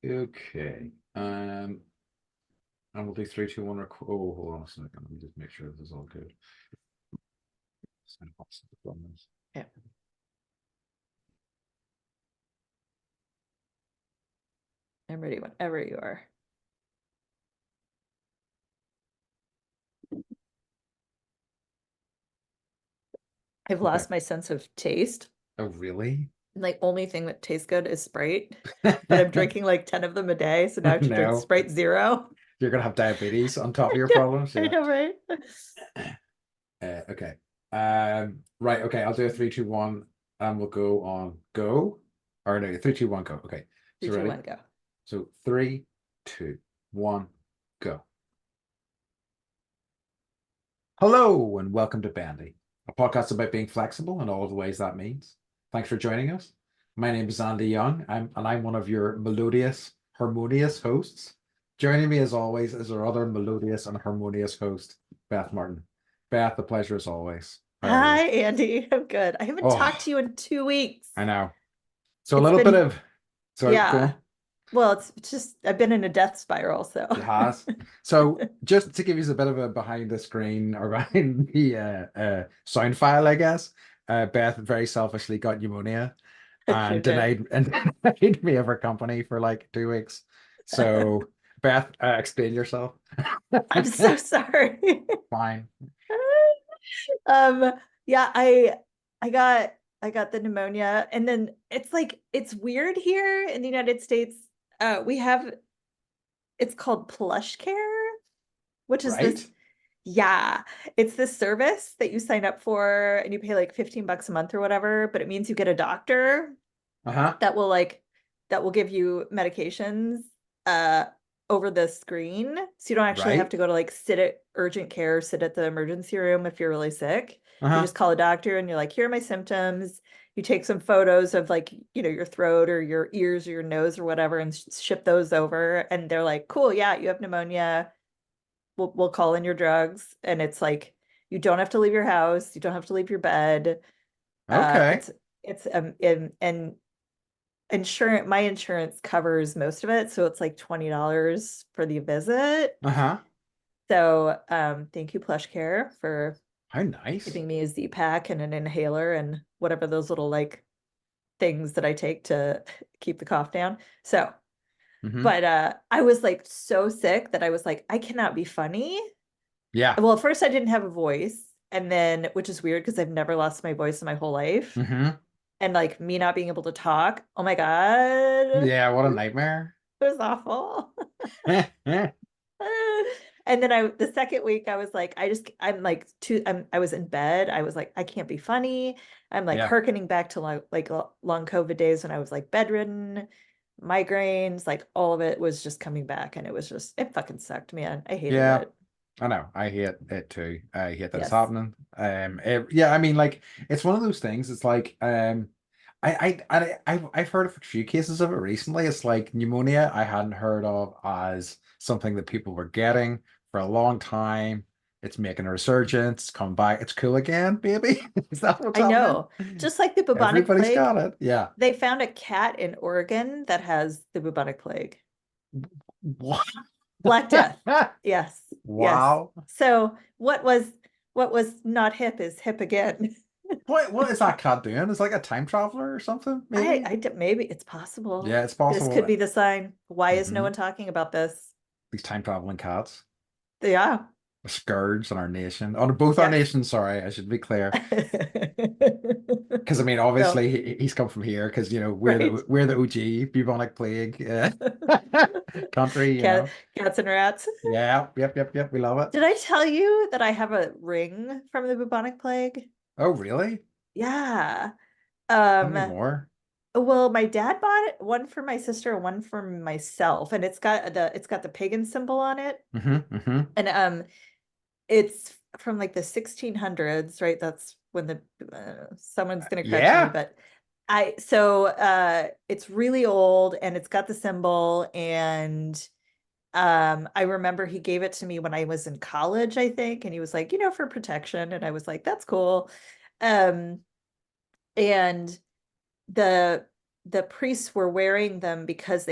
Okay. And we'll do three, two, one. Oh, hold on a second. Let me just make sure this is all good. Yeah. I'm ready whenever you are. I've lost my sense of taste. Oh, really? The only thing that tastes good is Sprite, but I'm drinking like 10 of them a day, so now I have to drink No, Sprite Zero. you're gonna have diabetes on top of your Yeah, problems. I Yeah. know, right? Okay. Right. Okay. I'll do a three, two, one, and we'll go on go. Or no, three, two, one, go. Okay. Three, So two, ready? one, go. So three, two, one, go. Hello and welcome to Bandy, a podcast about being flexible in all of the ways that means. Thanks for joining us. My name is Andy Young, I'm one of your melodious, harmonious hosts. Joining me as always is our other melodious and harmonious host, Beth Martin. Beth, the pleasure as always. How are you? Hi, Andy. I'm good. I haven't talked Oh, to you in 2 weeks. I know. So a It's little bit been, of, sorry, go yeah. on. Well, it's just I've been in a death spiral, so. It has. So just to give you a bit of a behind the screen or behind the sound file, I guess, Beth very selfishly got pneumonia I sure and did. denied me of her company for like 2 weeks. So Beth, explain yourself. I'm so sorry. Fine. Um, yeah, I got the pneumonia, and then it's like it's weird here in the United States. We have it's called Plush Care, which is Right? this, yeah, it's this service that you sign up for and you pay like 15 bucks a month or whatever, but it means you get a doctor Uh-huh. that will like that will give you medications uh over the screen. So you don't actually have Right? to go to like sit at urgent care, sit at the emergency room if you're really sick. You Uh-huh. just call a doctor and you're like, here are my symptoms. You take some photos of like, your throat or your ears or your nose or whatever and ship those over. And they're like, cool, yeah, you have pneumonia. We'll call in your drugs. And it's like you don't have to leave your house, you don't have to leave your bed. Uh Okay. it's and my insurance covers most of it, so it's like $20 for the visit. Uh-huh. So thank you, Plush Care, for How nice. giving me a Z pack and an inhaler and whatever those little like things that I take to keep the cough down. So Mm-hmm. but I was like so sick that I was like, I cannot be funny. Yeah. Well, at first I didn't have a voice, and then, which is weird because I've never lost my voice in my whole life, Mm-hmm. and like me not being able to talk, oh my God, Yeah, what a nightmare. it was awful. And then the second week I was like, I was in bed. I was like, I can't be funny. I'm like Yeah. hearkening back to long COVID days when I was like bedridden, migraines, like all of it was just coming back, and it fucking sucked, man. I hated Yeah. it. I know. I hate it too. I hate that it's Yes. happening. Yeah, I mean, like, it's one of those things. It's like, I've heard of a few cases of it recently. It's like pneumonia I hadn't heard of as something that people were getting for a long time. It's making a resurgence, come back. It's cool again, baby. Is that what's I happening? know. Just like the bubonic Everybody's got plague, it. Yeah. they found a cat in Oregon that has the bubonic plague. What? Black Death. Yes. Yes. Wow. So what was not hip is hip again. What is that cat doing? It's like a time traveler or something, maybe? Maybe it's possible. Yeah, it's This possible. could be the sign. Why is no Hmm. one talking about this? These time traveling cats, Yeah. a scourge on our nation, on both our Yes. nations. Sorry, I should be clear. Because I mean, So, obviously he's come from here because right. we're the OG bubonic plague country. Cats and rats. Yeah, yep. We love it. Did I tell you that I have a ring from the bubonic plague? Oh, really? Yeah. Tell me Um, more. well, my dad bought it, one for my sister and one for myself, and it's got the pagan symbol on it. Hmm. And it's from like the 1600s, right? That's when the someone's gonna correct me, Yeah. but it's really old and it's got the symbol, and I remember he gave it to me when I was in college, I think, and he was like, for protection, and I was like, that's cool. Um and the the priests were wearing them because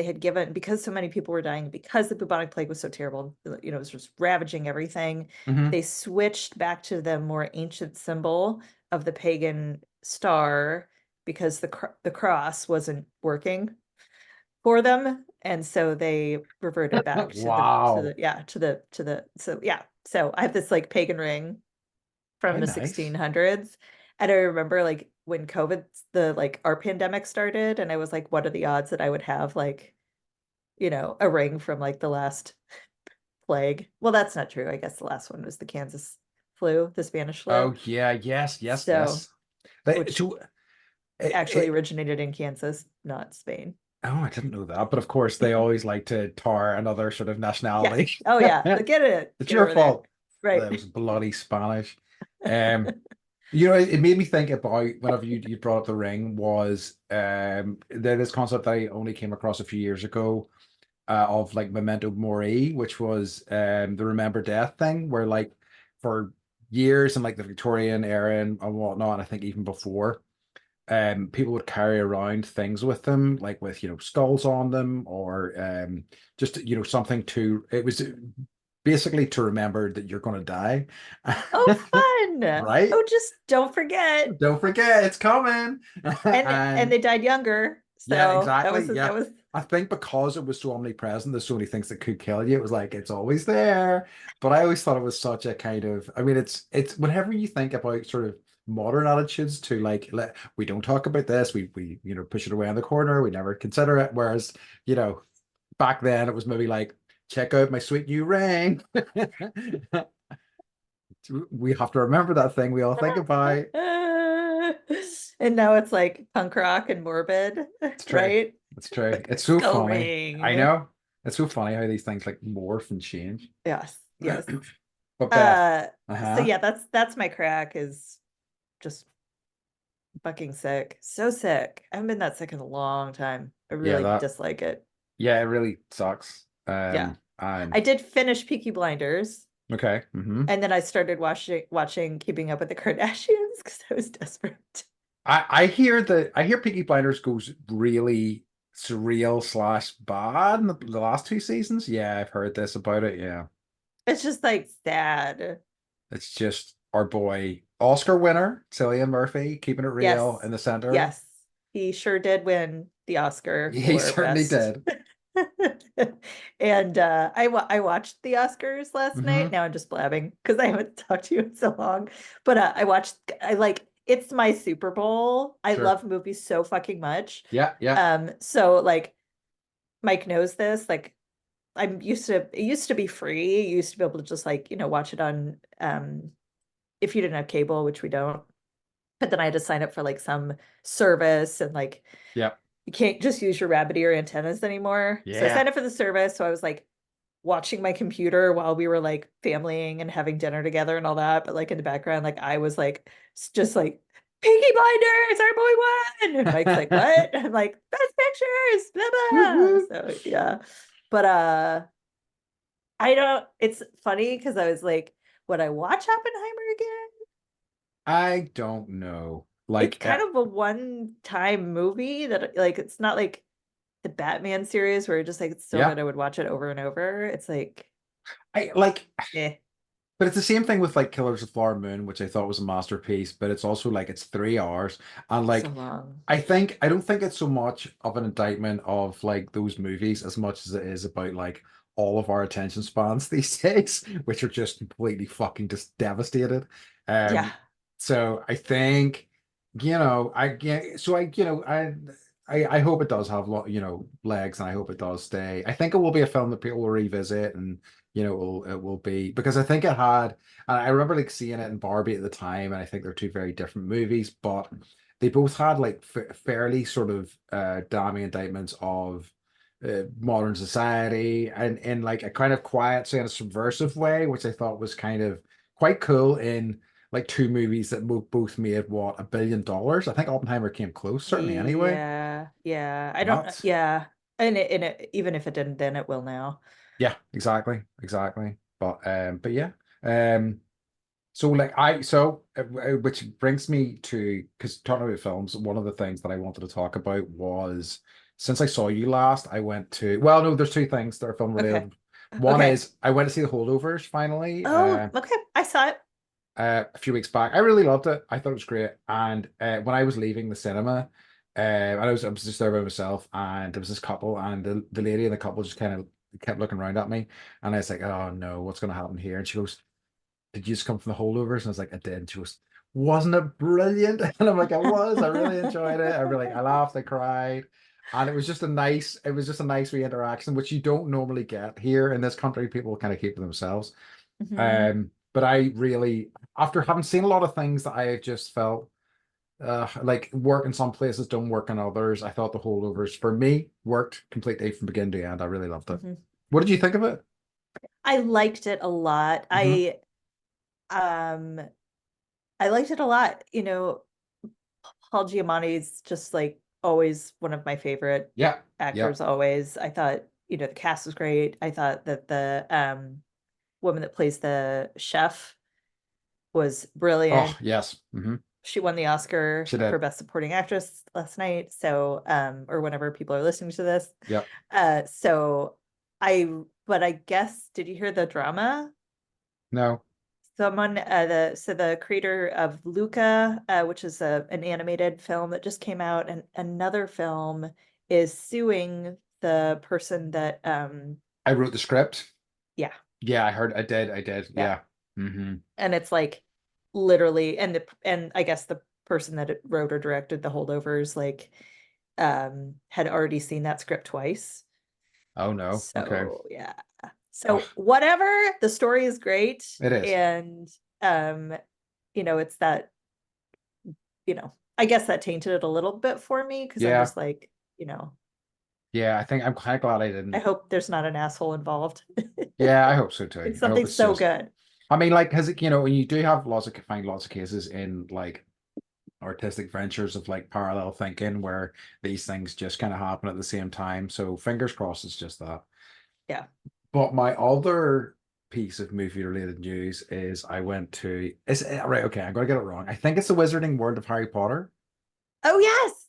because so many people were dying, because the bubonic plague was so terrible, it was just ravaging everything. Hmm. They switched back to the more ancient symbol of the pagan star because the cross wasn't working for them, and so they reverted back to Wow. so yeah. So I have this like pagan ring from How the nice. 1600s. And I remember like when our pandemic started, and I was like, what are the odds that I would have like, a ring from like the last plague? Well, that's not true. I guess the last one was the Kansas flu, the Spanish flu. Oh yeah, yes, yes, So, yes. They, which so it, actually it, originated in Kansas, not Spain. oh, I didn't know that. But of course, they always like to tar another sort of Yeah. nationality. Oh yeah. But It's get your over there. fault. Right. That was bloody Spanish. Um, it made me think about whenever you brought up the ring was this concept that I only came across a few years ago of like memento mori, which was the remember death thing, where like for years in like the Victorian era and whatnot, and I think even before, people would carry around things with them, like with skulls on them, or just something to it was basically to remember that you're going to die, Oh, fun. right? Oh, just don't forget. Don't forget, it's coming. And And they died younger. yeah, So exactly. that Yeah. was I think because it was so omnipresent, there's so many things that could kill you. It was like it's always there. But I always thought it was such a kind of, I mean, it's whenever you think about sort of modern attitudes to like we don't talk about this, we push it away in the corner, we never consider it. Whereas, you know, back then it was maybe like, check out my sweet new ring. We have to remember that thing we all think about. and now it's like punk rock and morbid, It's true. right? It's true. Like It's so skull funny. I ring. know. It's so funny how these things like morph and change. Yes, yes. But Beth, Uh so uh-huh. yeah, that's my crack, is just fucking sick. So sick. I haven't been that sick in a long time. I Yeah, really that dislike it. yeah, it really sucks. Yeah. And I did finish Peaky Blinders, okay. and then I started watching Keeping Up with the Kardashians because I was desperate. I hear Peaky Blinders goes really surreal slash bad in the last two seasons. Yeah, I've heard this about it. Yeah. It's just like sad. It's just our boy Oscar winner, Cillian Murphy, keeping it real Yes. in the center. Yes. He sure did win the Oscar He for certainly best. did. And I watched the Oscars last night. Hmm. Now I'm just blabbing because I haven't talked to you in so long. But I like it's my Super Bowl. I Sure. love movies so fucking much. Yeah, yeah. So like Mike knows this. Like it used to be free. You used to be able to just like, watch it on if you didn't have cable, which we don't. But then I had to sign up for like some service, and like Yeah. you can't just use your rabbit ear antennas anymore. So I Yeah. signed up for the service. So I was like watching my computer while we were like familying and having dinner together and all that. But like in the background, like I was like just like Peaky Blinders, our boy won. And Mike's like, what? I'm like, best pictures, blah Woo blah. woo. So yeah. But I don't, it's funny because I was like, would I watch Oppenheimer again? I don't know. It's Like, kind of a one-time movie that like it's not like the Batman series where just like it's so yeah, that I would watch it over and over. It's like, I like, eh, but it's the same thing with like Killers of the Flower Moon, which I thought was a masterpiece. But it's also like it's 3 hours, and so like, long. I don't think it's so much of an indictment of like those movies as much as it is about like all of our attention spans these days, which are just completely fucking just devastated. Yeah. So I think, I yeah, so I, I hope it does have legs, and I hope it does stay. I think it will be a film that people will revisit, and it will be because I think it had, and I remember like seeing it in Barbie at the time, and I think they're two very different movies, but they both had like fairly sort of damning indictments of modern society, and in like a kind of quiet, kind of subversive way, which I thought was kind of quite cool in like two movies that both made what, $1 billion. I think Oppenheimer came close, certainly anyway. Yeah. Yeah. I don't, Nuts. yeah. And even if it didn't, then it will now. Yeah, exactly, exactly. But yeah. Um So like which brings me to, because talking about films, one of the things that I wanted to talk about was, since I saw you last, I went to, well, no, there's two things that are film Okay. related. One Okay. is I went to see The Holdovers finally, Oh, okay. I saw it. a few weeks back. I really loved it. I thought it was great. And when I was leaving the cinema, I was just there by myself, and there was this couple, and the lady in the couple just kind of kept looking around at me, and I was like, "Oh no, what's going to happen here?" And she goes, "Did you just come from the Holdovers?" And I was like, "I did." And she goes, "Wasn't it brilliant?" And I'm like, "I was. I really enjoyed it. I laughed, I cried." And it was just a nice re-interaction, which you don't normally get here in this country. People kind of keep to themselves. Hmm. But I really, after having seen a lot of things that I just felt like work in some places, don't work in others, I thought the holdovers for me worked completely from beginning to end. I really loved it. Hmm. What did you think of it? I liked it a lot. Hmm. Um I liked it a lot. Paul Giamatti's just like always one of my favorite Yeah, yeah. actors always. I thought, the cast was great. I thought that the woman that plays the chef was Oh, brilliant. yes. She won the Oscar She for did. Best Supporting Actress last night. So, or whenever people are listening to this. Yep. So but I guess, did you hear the drama? No. The creator of Luca, which is an animated film that just came out, and another film is suing the person that, I wrote the script. yeah, Yeah, I heard. I did. yeah. Yeah. Hmm. And it's like literally, and I guess the person that wrote or directed The Holdovers, like, had already seen that script twice. Oh no. Okay. So yeah. So Oh, whatever, the story is great. it is. And um, it's that, I guess that tainted it a little bit for me, because I'm Yeah. just like, you know, Yeah. I think I'm kind of glad I I didn't. hope there's not an asshole involved. Yeah, I hope so too. It's I hope something it's so just. good. I mean, like, because when you do have find lots of cases in like artistic ventures of like parallel thinking where these things just kind of happen at the same time. So fingers crossed it's just that. Yeah. But my other piece of movie related news is I went to is right, okay, I'm gonna get it wrong. I think it's the Wizarding World of Harry Potter. Oh, yes.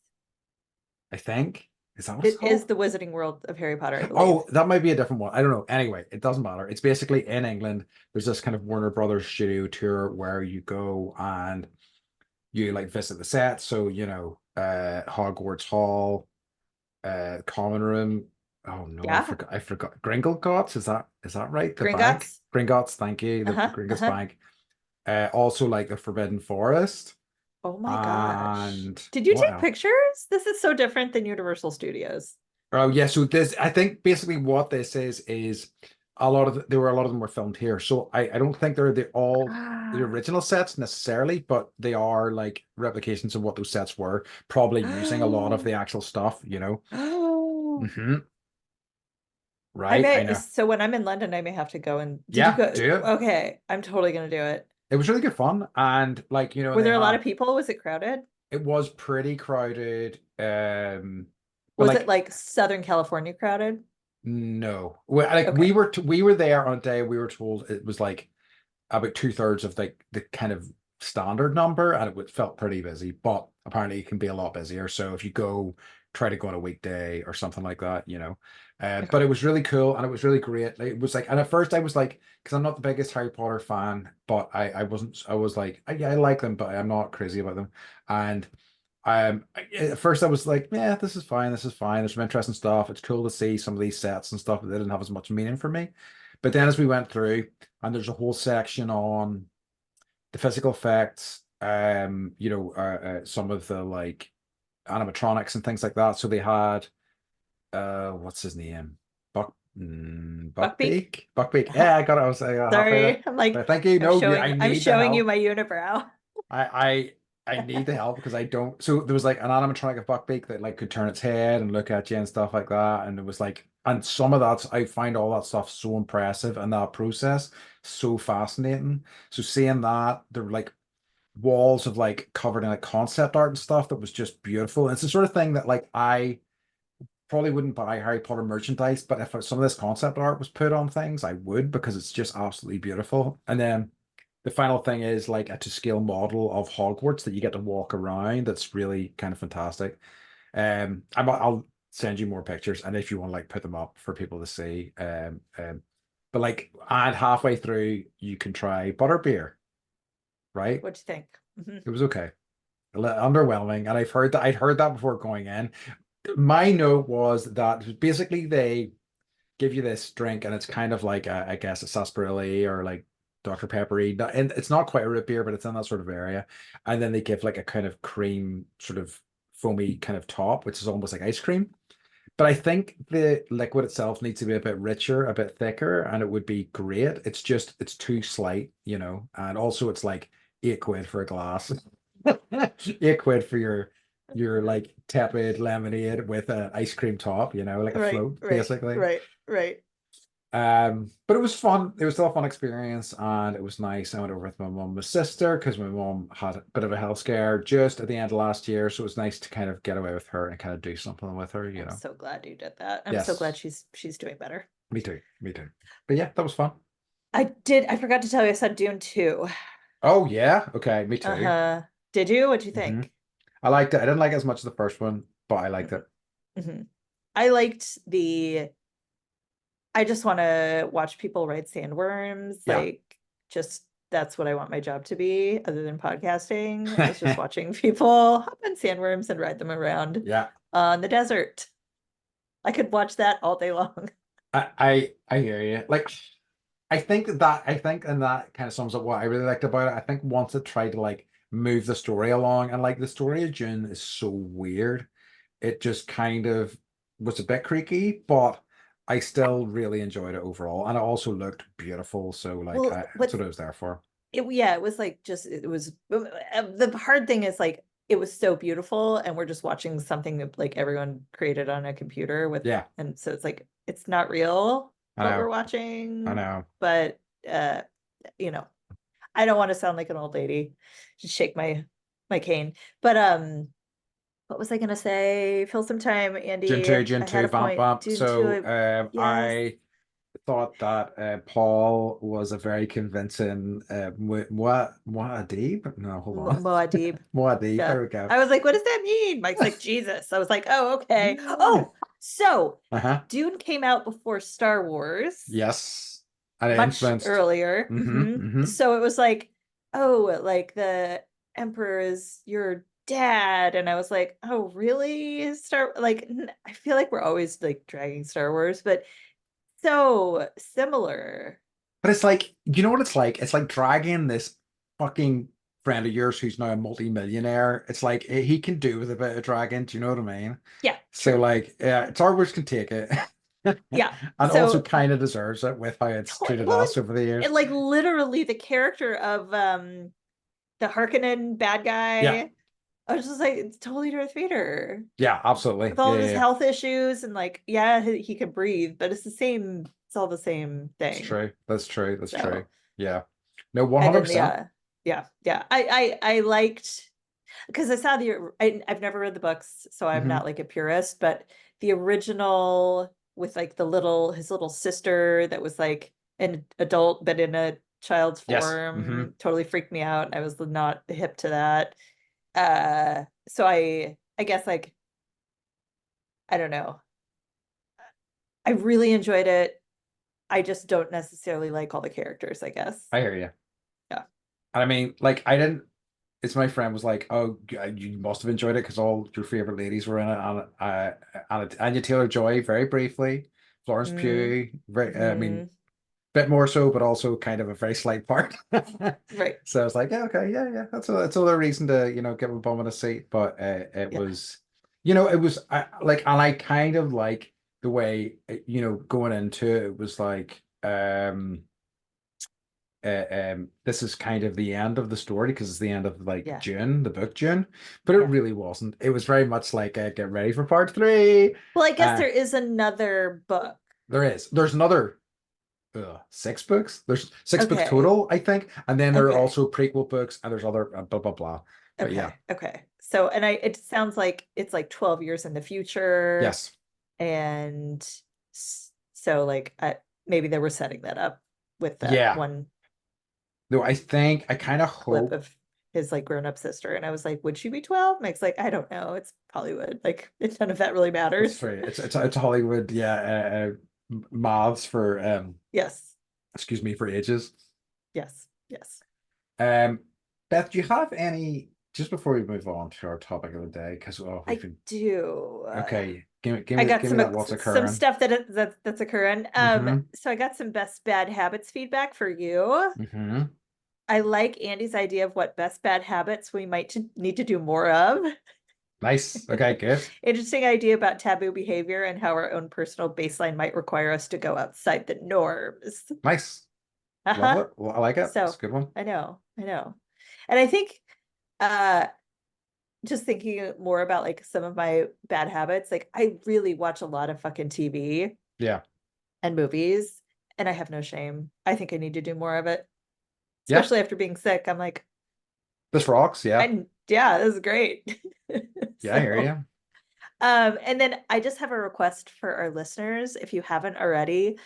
I think. Is that what it's It is called? the Wizarding World of Harry Potter, I believe. Oh, that might be a different one. I don't know. Anyway, it doesn't matter. It's basically in England. There's this kind of Warner Brothers studio tour where you go and you like visit the set. So, Hogwarts Hall, common room. Oh no, I Yeah. forgot. I forgot. Gringotts, is that right? The bank, Gringotts. Gringotts. Thank you. The Uh-huh. Gringotts Uh-huh. Bank. Also, like the Forbidden Forest, Oh my gosh. and Did you what take else? pictures? This is so different than Universal Studios. Oh yeah. So this, I think, basically what this is there were a lot of them were filmed here. So I don't think they're all the Ah. original sets necessarily, but they are like replications of what those sets were, probably using a lot of the actual stuff. Oh. Hmm. I Right. I may, know. so when I'm in London, I may have to go. And did you Yeah. go? Do it. Okay, I'm totally gonna do it. It was really good fun, and like Were they there a lot had of people? Was it crowded? it was pretty crowded. But Was it like like Southern California crowded? no, like Okay. we were there on a day. We were told it was like about two-thirds of like the kind of standard number, and felt pretty busy. But apparently, it can be a lot busier. So if you try to go on a weekday or something like that. But Okay. it was really cool and it was really great. Like, it was like, and at first I was like, because I'm not the biggest Harry Potter fan, but I wasn't. I was like, yeah, I like them, but I'm not crazy about them. And at first I was like, yeah, this is fine. This is fine. There's some interesting stuff. It's cool to see some of these sets and stuff, but they didn't have as much meaning for me. But then as we went through, and there's a whole section on the physical effects, some of the like animatronics and things like that. So they had what's his name? Buckbeak? Buckbeak? Buckbeak. Yeah, I got it. I was halfway there. Sorry. I'm like, But thank you. No, I I'm need the showing you help. my unibrow. I I need the help because I don't. So there was like an animatronic of Buckbeak that like could turn its head and look at you and stuff like that. And it was like, and some of that I find all that stuff so impressive and that process so fascinating. So seeing that, there were like walls of like covered in like concept art and stuff that was just beautiful. And it's the sort of thing that like I probably wouldn't buy Harry Potter merchandise, but if some of this concept art was put on things, I would because it's just absolutely beautiful. And then the final thing is like a to scale model of Hogwarts that you get to walk around. That's really kind of fantastic. I'll send you more pictures, and if you want to like put them up for people to see. But like, and halfway through, you can try butterbeer, right? What'd you think? Mhm. It was okay. Underwhelming, and I'd heard that before going in. My note was that basically they give you this drink, and it's kind of like I guess a sarsaparilla or like Dr. Peppery, and it's not quite a root beer, but it's in that sort of area. And then they give like a kind of cream, sort of foamy kind of top, which is almost like ice cream. But I think the liquid itself needs to be a bit richer, a bit thicker, and it would be great. It's just it's too slight, and also it's like £8 for a glass. £8 for your like tepid lemonade with an ice cream top, like a Right, float, right, basically. right, right. But it was fun. It was still a fun experience, and it was nice. I went over with my mum and my sister because my mum had a bit of a health scare just at the end of last year, so it was nice to kind of get away with her and kind of do something with her, I'm so glad you did that. I'm so glad Yes, she's doing better. me too, me too. But yeah, that was fun. I forgot to tell you, I saw Dune 2. Oh yeah, okay, me too. Uh-huh. Did you? What'd you hmm think? I liked it. I didn't like it as much as the first one, but I liked it. Hmm. I liked I just want to watch people ride sandworms. Yeah. Like, just that's what I want my job to be, other than podcasting, is just watching people hop on sandworms and ride them around Yeah. on the desert. I could watch that all day long. I hear you. Like, I think and that kind of sums up what I really liked about it. I think once it tried to like move the story along, and like the story of June is so weird, it just kind of was a bit creaky, but I still really enjoyed it overall. And it also looked beautiful. So like Well, that's what I was there for. yeah, it was like just it was the hard thing is like it was so beautiful and we're just watching something that like everyone created on a computer with, Yeah, and so it's like it's not real I what we're know. I watching, know. but uh you know, I don't want to sound like an old lady, just shake my cane. But what was I gonna say? Fill some time, Andy. Gen I had 2, a Vamp point. Vamp. Dune 2, So yes. I thought that Paul was a very convincing Muad'Dib. No, hold on. Muad'Dib. Muad'Dib. Yeah. There we go. I was like, what does that mean? Mike's like, Jesus. I was like, oh, okay. Oh, so Uh-huh. Dune came out before Star Wars, Yes. And it much influenced. earlier. Mm-hmm. So it was like, oh, like the Emperor is your dad. And I was like, oh, really? I feel like we're always like dragging Star Wars, but so similar. But it's like, you know what it's like? It's like dragging this fucking friend of yours who's now a multi-millionaire. It's like he can do with a bit of dragging. Do you know what I mean? Yeah, So true. like, yeah, Star Wars can take it. Yeah. And also So kind of deserves it with how it's treated well, us over the and years. like literally the character of the Harkonnen bad Yeah. guy, I was just like, it's totally Darth Vader Yeah, absolutely. with all Yeah, of yeah, his yeah. health issues and like, yeah, he can breathe, but it's the same. It's all the same It's thing. true. That's true. That's true. So, Yeah. No, and then 100%. yeah. I liked because I saw I've never read the books, so I'm hmm not like a purist, but the original with like his little sister that was like an adult but in a child's Yes. hmm form totally freaked me out. I was not hip to that. So I guess like I don't know. I really enjoyed it. I just don't necessarily like all the characters, I guess. I hear you. Yeah. And I mean, like, I didn't. It's my friend was like, "Oh, you must have enjoyed it because all your favorite ladies were in it." And Anya Taylor-Joy, very briefly, Florence Mm, Pugh, very. I mean, hmm. bit more so, but also kind of a very slight part. Right. So I was like, yeah, okay, yeah, yeah. That's another reason to give a bum in a seat. But it Yeah. was, it was like, and I kind of like the way going into it, it was like this is kind of the end of the story because it's the end of like Yeah. June, the book June, but it Yeah. really wasn't. It was very much like get ready for part three. Well, I guess Uh, there is another book. there's another 6 books. There's 6 books Okay. total, I think, and then there are Okay. also prequel books, and there's other blah blah blah. But yeah, Okay. Okay. So, and it sounds like it's like 12 years in the future. yes, And so like maybe they were setting that up with that yeah, one. No, I kind of clip hope. of his like grown-up sister, and I was like, would she be 12? Mike's like, I don't know, it's Hollywood, like none of that really It's matters. free. It's Hollywood. Yeah. Moths for Yes, excuse me, for ages. yes, yes. Um, Beth, do you have any, just before we move on to our topic of the day, because well, we've I been do. okay. I got Give me that. What's some occurring? stuff that's occurring. Mm-hmm. So I got some best bad habits feedback for you. Mm-hmm. I like Andy's idea of what best bad habits we might need to do more of. Nice. Okay, good. Interesting idea about taboo behavior and how our own personal baseline might require us to go outside the norms. Nice. Love Uh-huh. it. Well, I like it. It's a So good one. I know. And I think uh just thinking more about like some of my bad habits, like I really watch a lot of fucking TV Yeah. and movies, and I have no shame. I think I need to do more of it, Yeah. especially after being sick. I'm like, This rocks. Yeah. yeah, this is great. Yeah, I hear So, you. and then I just have a request for our listeners. If you haven't already,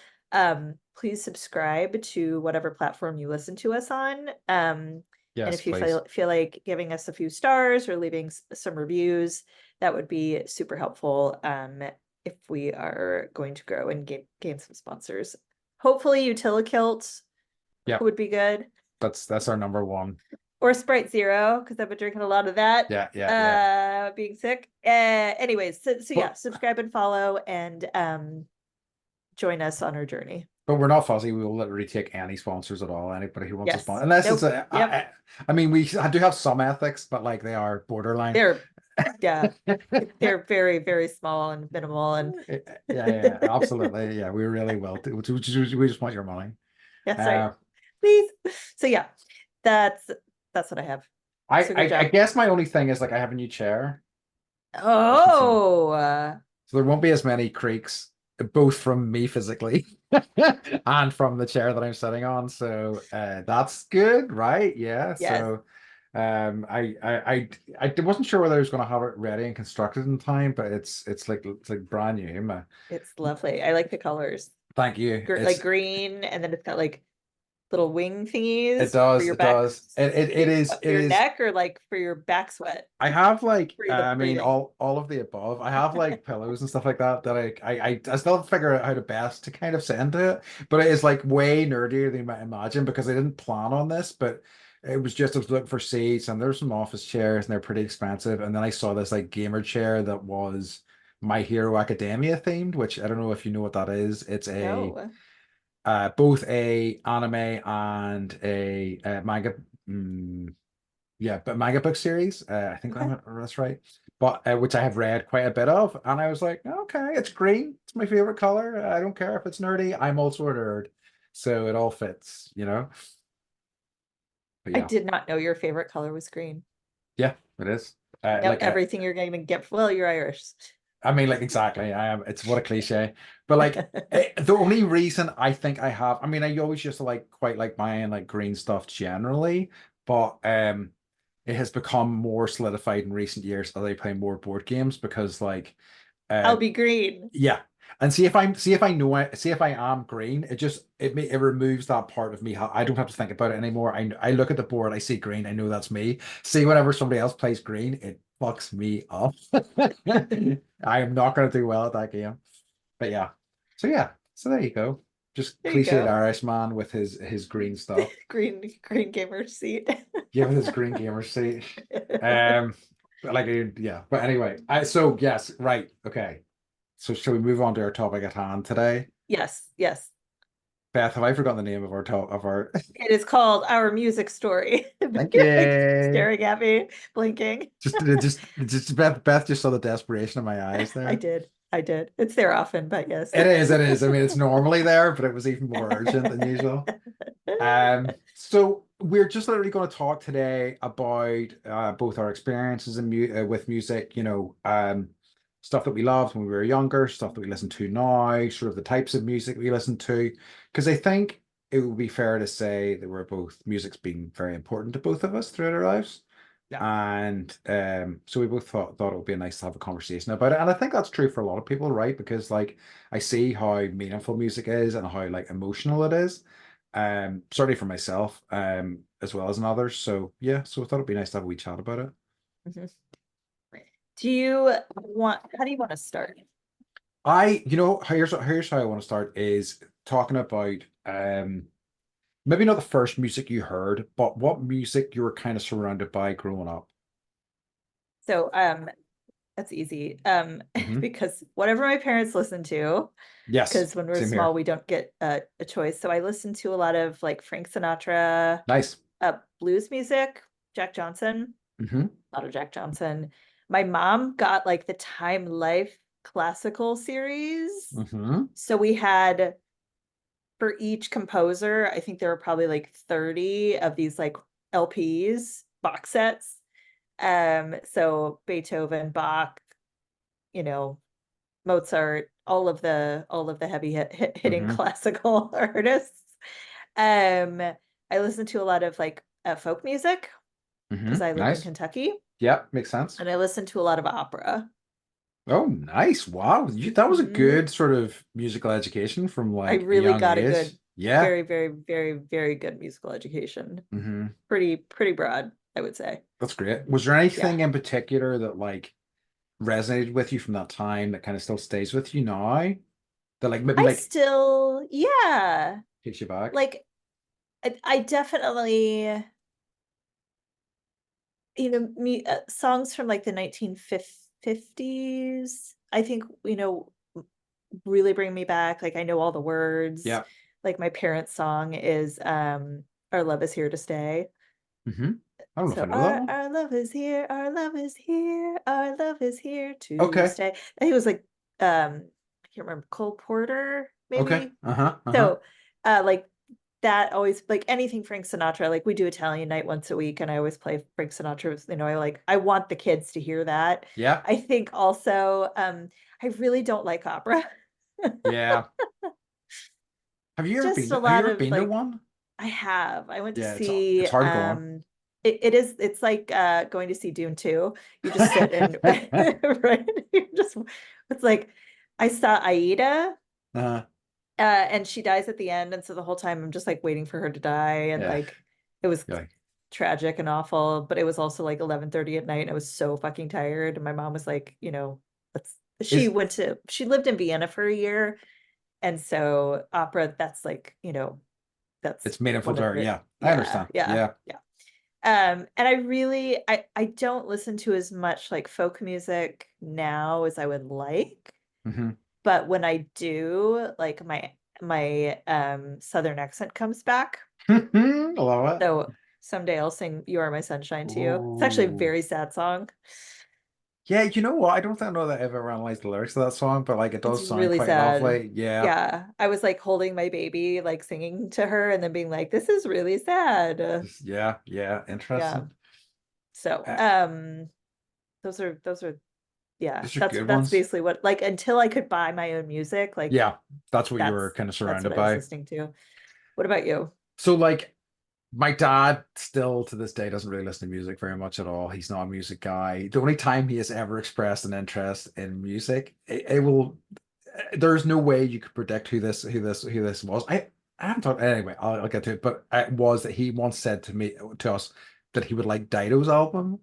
please subscribe to whatever platform you listen to us on. And Yes, if you please. feel like giving us a few stars or leaving some reviews, that would be super helpful. If we are going to grow and gain some sponsors. Hopefully Utilikilt Yeah. would be good. That's our number one. Or Sprite Zero, because I've been drinking a lot of that, Yeah, yeah, yeah. being sick. Anyways, so yeah, But subscribe and follow and join us on our journey. but we're not fussy. We will literally take any sponsors at all. Anybody who wants to sponsor, Yes. unless it's Nope. a. Yep. I mean, I do have some ethics, but like they are borderline. They're yeah, they're very, very small and minimal and Yeah, yeah, absolutely. Yeah, we really will. We just want your money. yeah, sorry. Uh, Please. So yeah, that's that's what I have. So good I job. guess my only thing is like I have a new chair, as you can see, Oh, so there won't be as many creaks, both from me physically and from the chair that I'm sitting on. So that's good, right? Yeah. yes, So I wasn't sure whether I was going to have it ready and constructed in time, but it's like brand new. it's lovely. I like the colors. Thank you. Like green, and then it's got like little wing thingies for your It back, does. It for your is. neck, or like for your back sweat, I have like for the I mean breathing. all of the above. I have like pillows and stuff like that that I still have to figure out how to best to kind of send to it. But it is like way nerdier than you might imagine because I didn't plan on this, but it was just I was looking for seats and there's some office chairs and they're pretty expensive. And then I saw this like gamer chair that was My Hero Academia themed, which I don't know if you know what that is. It's a No. both a anime and a manga. mm, yeah, but manga book series. I think Okay. that's right. But which I have read quite a bit of, and I was like, okay, it's green. It's my favorite color. I don't care if it's nerdy. I'm also a nerd, so it all fits, you know. But I yeah, did not know your favorite color was green. yeah, it is. Now everything you're going to get, well, you're Irish. I mean, like exactly. I am. It's what a cliche, but like the only reason I think I have. I mean, I always just like quite like buying like green stuff generally, but it has become more solidified in recent years as I play more board games because like I'll uh be green. yeah. And see if I know it, see if I am green, it removes that part of me. I don't have to think about it anymore. I look at the board, I see green, I know that's me. See whenever somebody else plays green, it fucks me up. I am not gonna do well at that game. But yeah. So yeah. So there you go. Just There you cliched go. Irish man with his green stuff. Green gamer seat. Give his green gamer seat. Um, but like yeah. But anyway, so yes, right, okay. So shall we move on to our topic at hand today? Yes, yes. Beth, have I forgotten the name of our top of our? It is called Our Music Story. Thank You're like you. staring at me, blinking. Just Beth just saw the desperation in my eyes I there. did. I did. It's there often, but yes. It is, it is. I mean, it's normally there, but it was even more urgent than usual. So we're just literally going to talk today about both our experiences in with music, stuff that we loved when we were younger, stuff that we listen to now, sort of the types of music we listen to. Because I think it would be fair to say that we're both music's been very important to both of us throughout our lives. Yeah. And so we both thought it would be nice to have a conversation about it. And I think that's true for a lot of people, right? Because like I see how meaningful music is and how like emotional it is. certainly for myself, as well as in others. So yeah, so I thought it'd be nice to have a wee chat about it. Mhm. How do you want to start? Here's how I want to start is talking about maybe not the first music you heard, but what music you were kind of surrounded by growing up. So, that's easy. Hmm. Because whatever my parents listened to, Yes, because when we're same small, here. we don't get a choice. So I listened to a lot of like Frank Sinatra, Nice. blues music, Jack Johnson, Hmm. a lot of Jack Johnson. My mom got like the Time Life classical series. Hmm. So we had for each composer, I think there were probably like 30 of these like LPs, box sets. So Beethoven, Bach, you know, Mozart, all of the hitting Hmm. classical artists. Um, I listen to a lot of like folk music Hmm. because I lived in Nice. Kentucky, Yeah, makes sense. and I listen to a lot of opera. Oh, nice. Wow. That was a Mhm. good sort of musical education from I like a really young got a age. good, Yeah. very, very, very, very good musical education. Hmm. Pretty broad, I would say. That's great. Was there Yeah. anything in particular that like resonated with you from that time that kind of still stays with you now? That like maybe I like still, yeah, takes you back? like I definitely, songs from like the 1950s, I think, really bring me back. Like I know all the words. Yeah. Like my parents' song is Our Love Is Here to Stay. Hmm. I don't know if I So know that one. our love is here, our love is here, our love is here to Okay. stay. I think it was like I can't remember, Cole Porter, Okay. maybe. Uh-huh. Uh-huh. So like that always, like anything Frank Sinatra, like we do Italian night once a week and I always play Frank Sinatra. I want the kids to hear that. Yeah. I think also I really don't like opera. Yeah. Just a Have you lot ever of been to like one? I have. I went to Yeah, see it's hard to go on. it's like going to see Dune 2. You just sit and right you just it's like I saw Aida Uh-huh. and she dies at the end, and so the whole time I'm just like waiting for her to die, and Yeah. like it was You're like, tragic and awful, but it was also like 11:30 at night and I was so fucking tired, and my mom was like, let's is she lived in Vienna for a year, and so opera, that's like, that's it's meaningful one to of her. the, Yeah. I yeah, understand. yeah, Yeah. yeah. And I don't listen to as much like folk music now as I would like, Hmm. but when I do, like my southern accent comes back. I love it. So someday I'll sing You Are My Sunshine to you. It's actually a Ooh. very sad song. Yeah, you know what? I don't think I know that I've ever analyzed the lyrics of that song, but like it It's does sound really quite sad. lovely. Yeah. Yeah. I was like holding my baby, like singing to her and then being like, this is really sad. Yeah. Yeah. Yeah. Interesting. So, Uh, those are yeah, those are that's good that's ones. basically what, like, until I could buy my own music, like Yeah. That's what you were that's kind of that's what surrounded I was by. listening to. What about you? So like my dad still to this day doesn't really listen to music very much at all. He's not a music guy. The only time he has ever expressed an interest in music, it will there's no way you could predict who this was. I haven't talked anyway, I'll get to it, but it was that he once said to us that he would like Dido's album.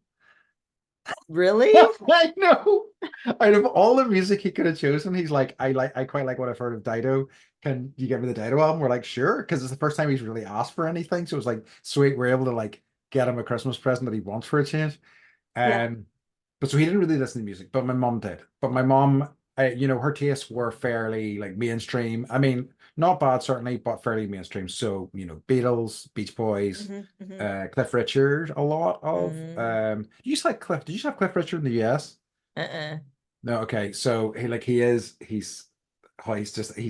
Really? I know. Out of all the music he could have chosen, he's like, I quite like what I've heard of Dido. Can you give me the Dido album? We're like, sure, because it's the first time he's really asked for anything. So it's like, sweet, we're able to like get him a Christmas present that he wants for a change. Yeah. Um, but so he didn't really listen to music, but my mom did. But my mom, her tastes were fairly like mainstream. I mean, not bad certainly, but fairly mainstream. So, Beatles, Beach Boys, Hmm. Hmm. Cliff Richard, a lot of. Mm. You used to like Cliff? Did you used to have Cliff Richard in the US? Uh-uh. No, okay. So he's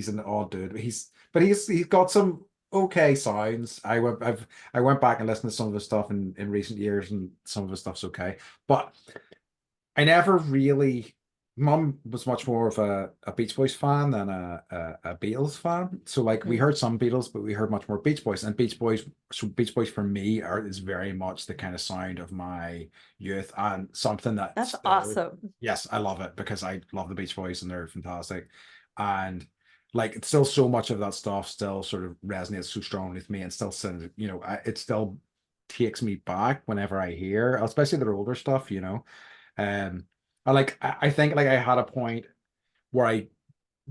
an odd dude. But he's got some okay sounds. I went back and listened to some of his stuff in recent years, and some of his stuff's okay. But I never really. Mom was much more of a Beach Boys fan than a Beatles fan. So like we Hmm. heard some Beatles, but we heard much more Beach Boys. And Beach Boys for me is very much the kind of sound of my youth and something that That's still, awesome. yes, I love it because I love the Beach Boys and they're fantastic. And like it's still so much of that stuff still sort of resonates so strongly with me and still sends, it still takes me back whenever I hear, especially their older stuff, Um, I think like I had a point where I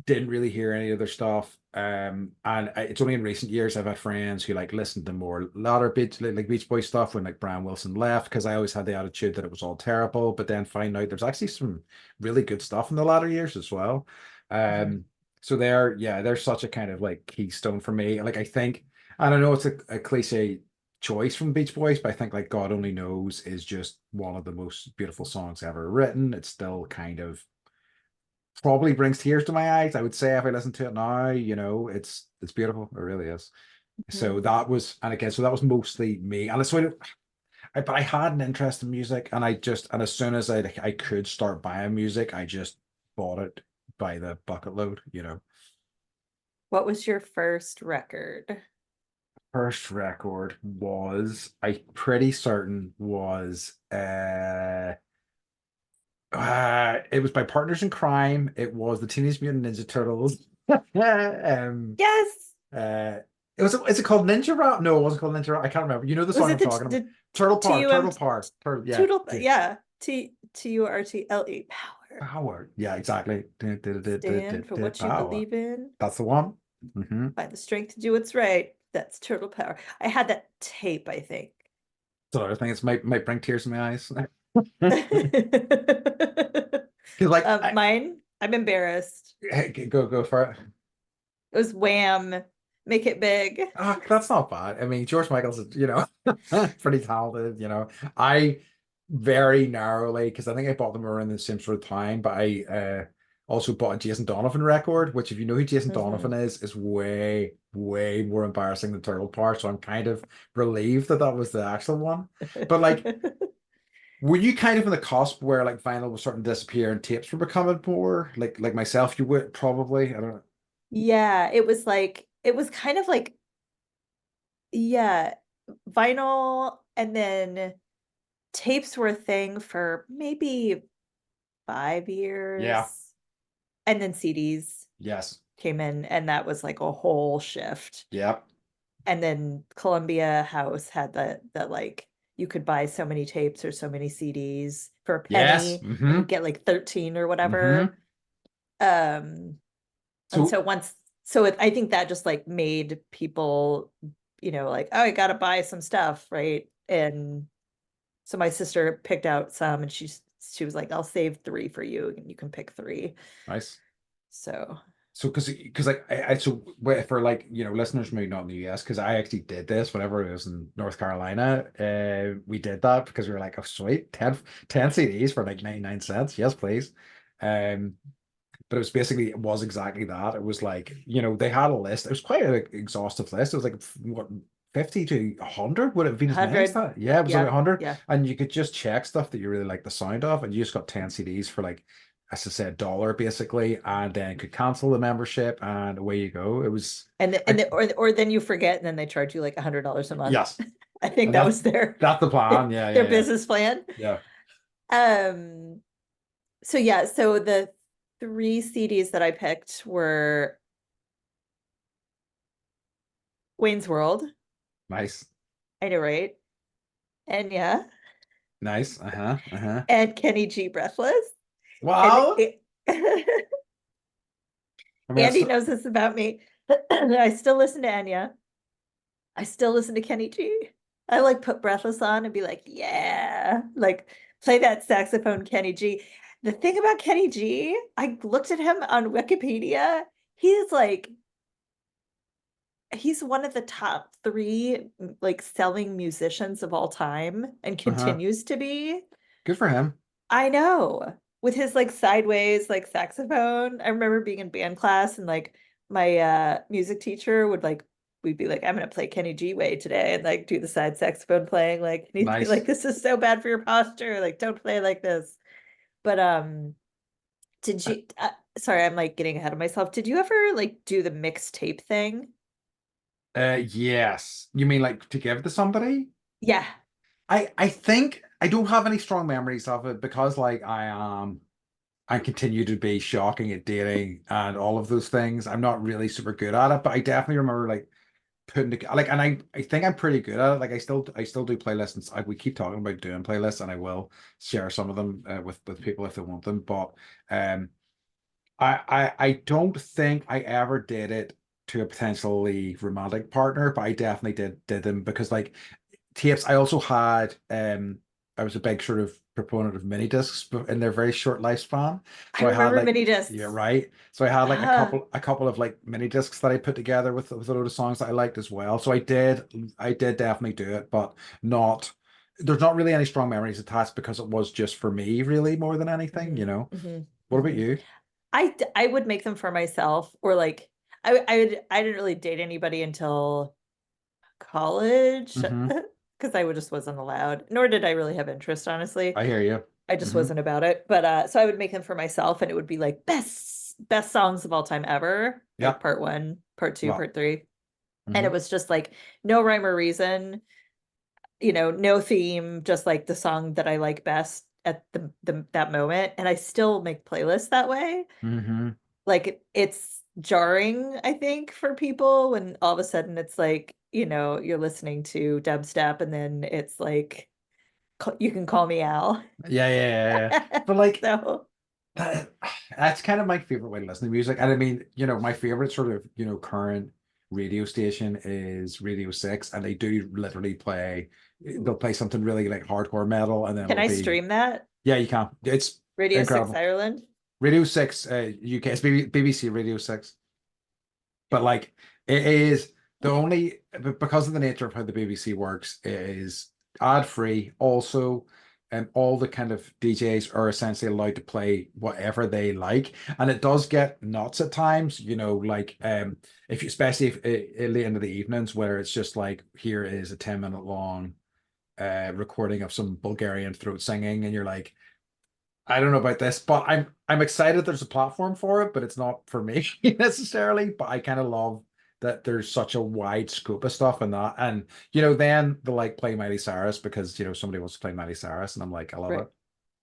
didn't really hear any of their stuff. It's only in recent years I've had friends who like listened to more latter Beach Boy stuff when like Brian Wilson left, because I always had the attitude that it was all terrible, but then find out there's actually some really good stuff in the latter years as well. Mhm. Um, so they're such a kind of like keystone for me. Like I think, I don't know, it's a cliche choice from Beach Boys, but I think like God Only Knows is just one of the most beautiful songs ever written. It's still kind of probably brings tears to my eyes. I would say if I listen to it now, it's beautiful. It really is. Mhm. So that was, and again, so that was mostly me. And it's sort of, but I had an interest in music, and as soon as I could start buying music, I just bought it by the bucket load. What was your first record? First record was, I pretty certain was, it was by Partners in Crime. It was the Teenage Mutant Ninja Turtles. um, Yes. Uh, is it called Ninja Rap? No, it wasn't called Ninja Rap. I can't remember. You know the Was song it I'm talking about. the Turtle Power, TUM Turtle Power, yeah, Toodle? Yeah. TURTLE power. Power. Yeah, exactly. Stand for what you Power. believe in. That's the one. Find the strength to do what's right. That's turtle power. I had that tape, I think. So I think it's might bring tears in my eyes. um, Because like mine, I'm embarrassed. go for it. It was Wham! Make It Big. Ah, that's not bad. I mean, George Michael's, pretty talented. I very narrowly, because I think I bought them around the same sort of time, but I also bought a Jason Donovan record, which if you know who Jason Mhm. Donovan is way, way more embarrassing than Turtle Power. So I'm kind of relieved that that was the actual one. But like, were you kind of in the cusp where like vinyl was starting to disappear and tapes were becoming more like myself? You would probably, I don't know. Yeah, it was kind of like, yeah, vinyl and then tapes were a thing for maybe 5 years. Yeah. And then CDs Yes. came in, and that was like a whole shift. Yeah. And then Columbia House had the like you could buy so many tapes or so many CDs for a Yes. penny and you get like 13 or whatever. Um, and So I think that just like made people, like, oh, I gotta buy some stuff, right? And so my sister picked out some and she was like, I'll save three for you and you can pick three. nice. So So because like for like listeners maybe not in the US, because I actually did this whenever I was in North Carolina. We did that because we were like, oh sweet, 10 CDs for like 99 cents. Yes, please. Um, but it was exactly that. It was like, they had a list. It was quite an exhaustive list. It was like what, 50 to 100? Would it have been as many as 100. that? Yeah, it was like Yeah, 100. yeah. And you could just check stuff that you really like the sound of, and you just got 10 CDs for like, as I said, $1 basically, and then could cancel the membership and away you go. It was I Or then you forget and then they charge you like $100 a month. yes. I think And that was their that's the plan. Yeah, their yeah, yeah. business plan. Yeah. Um, so yeah, so the three CDs that I picked were Wayne's World. Nice. I know, right? Enya Nice. Uh-huh. Uh-huh. and Kenny G Breathless. And Well, I mean Andy knows this about me. I still listen to Enya. I still listen to Kenny G. I like put Breathless on and be like, yeah, like play that saxophone, Kenny G. The thing about Kenny G, I looked at him on Wikipedia. He's like, he's one of the top three like selling musicians of all time and uh-huh. continues to be. Good for him. I know. With his like sideways like saxophone. I remember being in band class and like my music teacher would like we'd be like, I'm gonna play Kenny G Way today and like do the side saxophone playing. Like and he'd be like, Nice. this is so bad for your posture. Like, don't play like this. But did you sorry, I'm like getting ahead of myself. Did you ever like do the mixtape thing? Yes. You mean like to give to somebody? Yeah. I think I don't have any strong memories of it because like I am. and continue to be shocking at dating and all of those things. I'm not really super good at it, but I definitely remember like putting together like, and I think I'm pretty good at it. Like I still do playlists, and we keep talking about doing playlists, and I will share some of them with people if they want them. But um, I don't think I ever did it to a potentially romantic partner, but I definitely did them because like tapes. I also had I was a big sort of proponent of mini discs in their very short lifespan. I So I had remember like mini yeah, discs. right. So I had like a Ah, couple of like mini discs that I put together with a load of songs that I liked as well. So I did definitely do it, but not there's not really any strong memories attached because it was just for me really more than anything, you mhm, know. mhm, What about mhm. you? I would make them for myself, or like I didn't really date anybody until college Hmm. because I just wasn't allowed, nor did I really have interest, honestly. I hear you. I just Hmm. wasn't about it. But so I would make them for myself, and it would be like best songs of all time ever, Yeah. like part one, part two, Well. part three. And Hmm. it was just like no rhyme or reason, no theme, just like the song that I like best at the that moment. And I still make playlists that way. Hmm. Like it's jarring, I think, for people when all of a sudden it's like, you're listening to dubstep and then it's like you can call me Al. Yeah, yeah, yeah, yeah. But like So, that, that's kind of my favorite way to listen to music. And I mean, my favorite sort of, current radio station is Radio 6, and they do literally they'll play something really like hardcore metal, and then can it'll I be, stream that? yeah, you can. It's Radio 6 incredible. Ireland? Radio 6, UK, it's BBC Radio 6. But like it is the only because of the nature of how the BBC works, it is ad free. Also, and all the kind of DJs are essentially allowed to play whatever they like, and it does get nuts at times. Like if you especially if late into the evenings where it's just like here is a 10-minute long recording of some Bulgarian throat singing, and you're like, I don't know about this, but I'm excited there's a platform for it, but it's not for me necessarily. But I kind of love that there's such a wide scope of stuff in that. And then the like play Miley Cyrus because somebody wants to play Miley Cyrus, and I'm like, I love Right, it.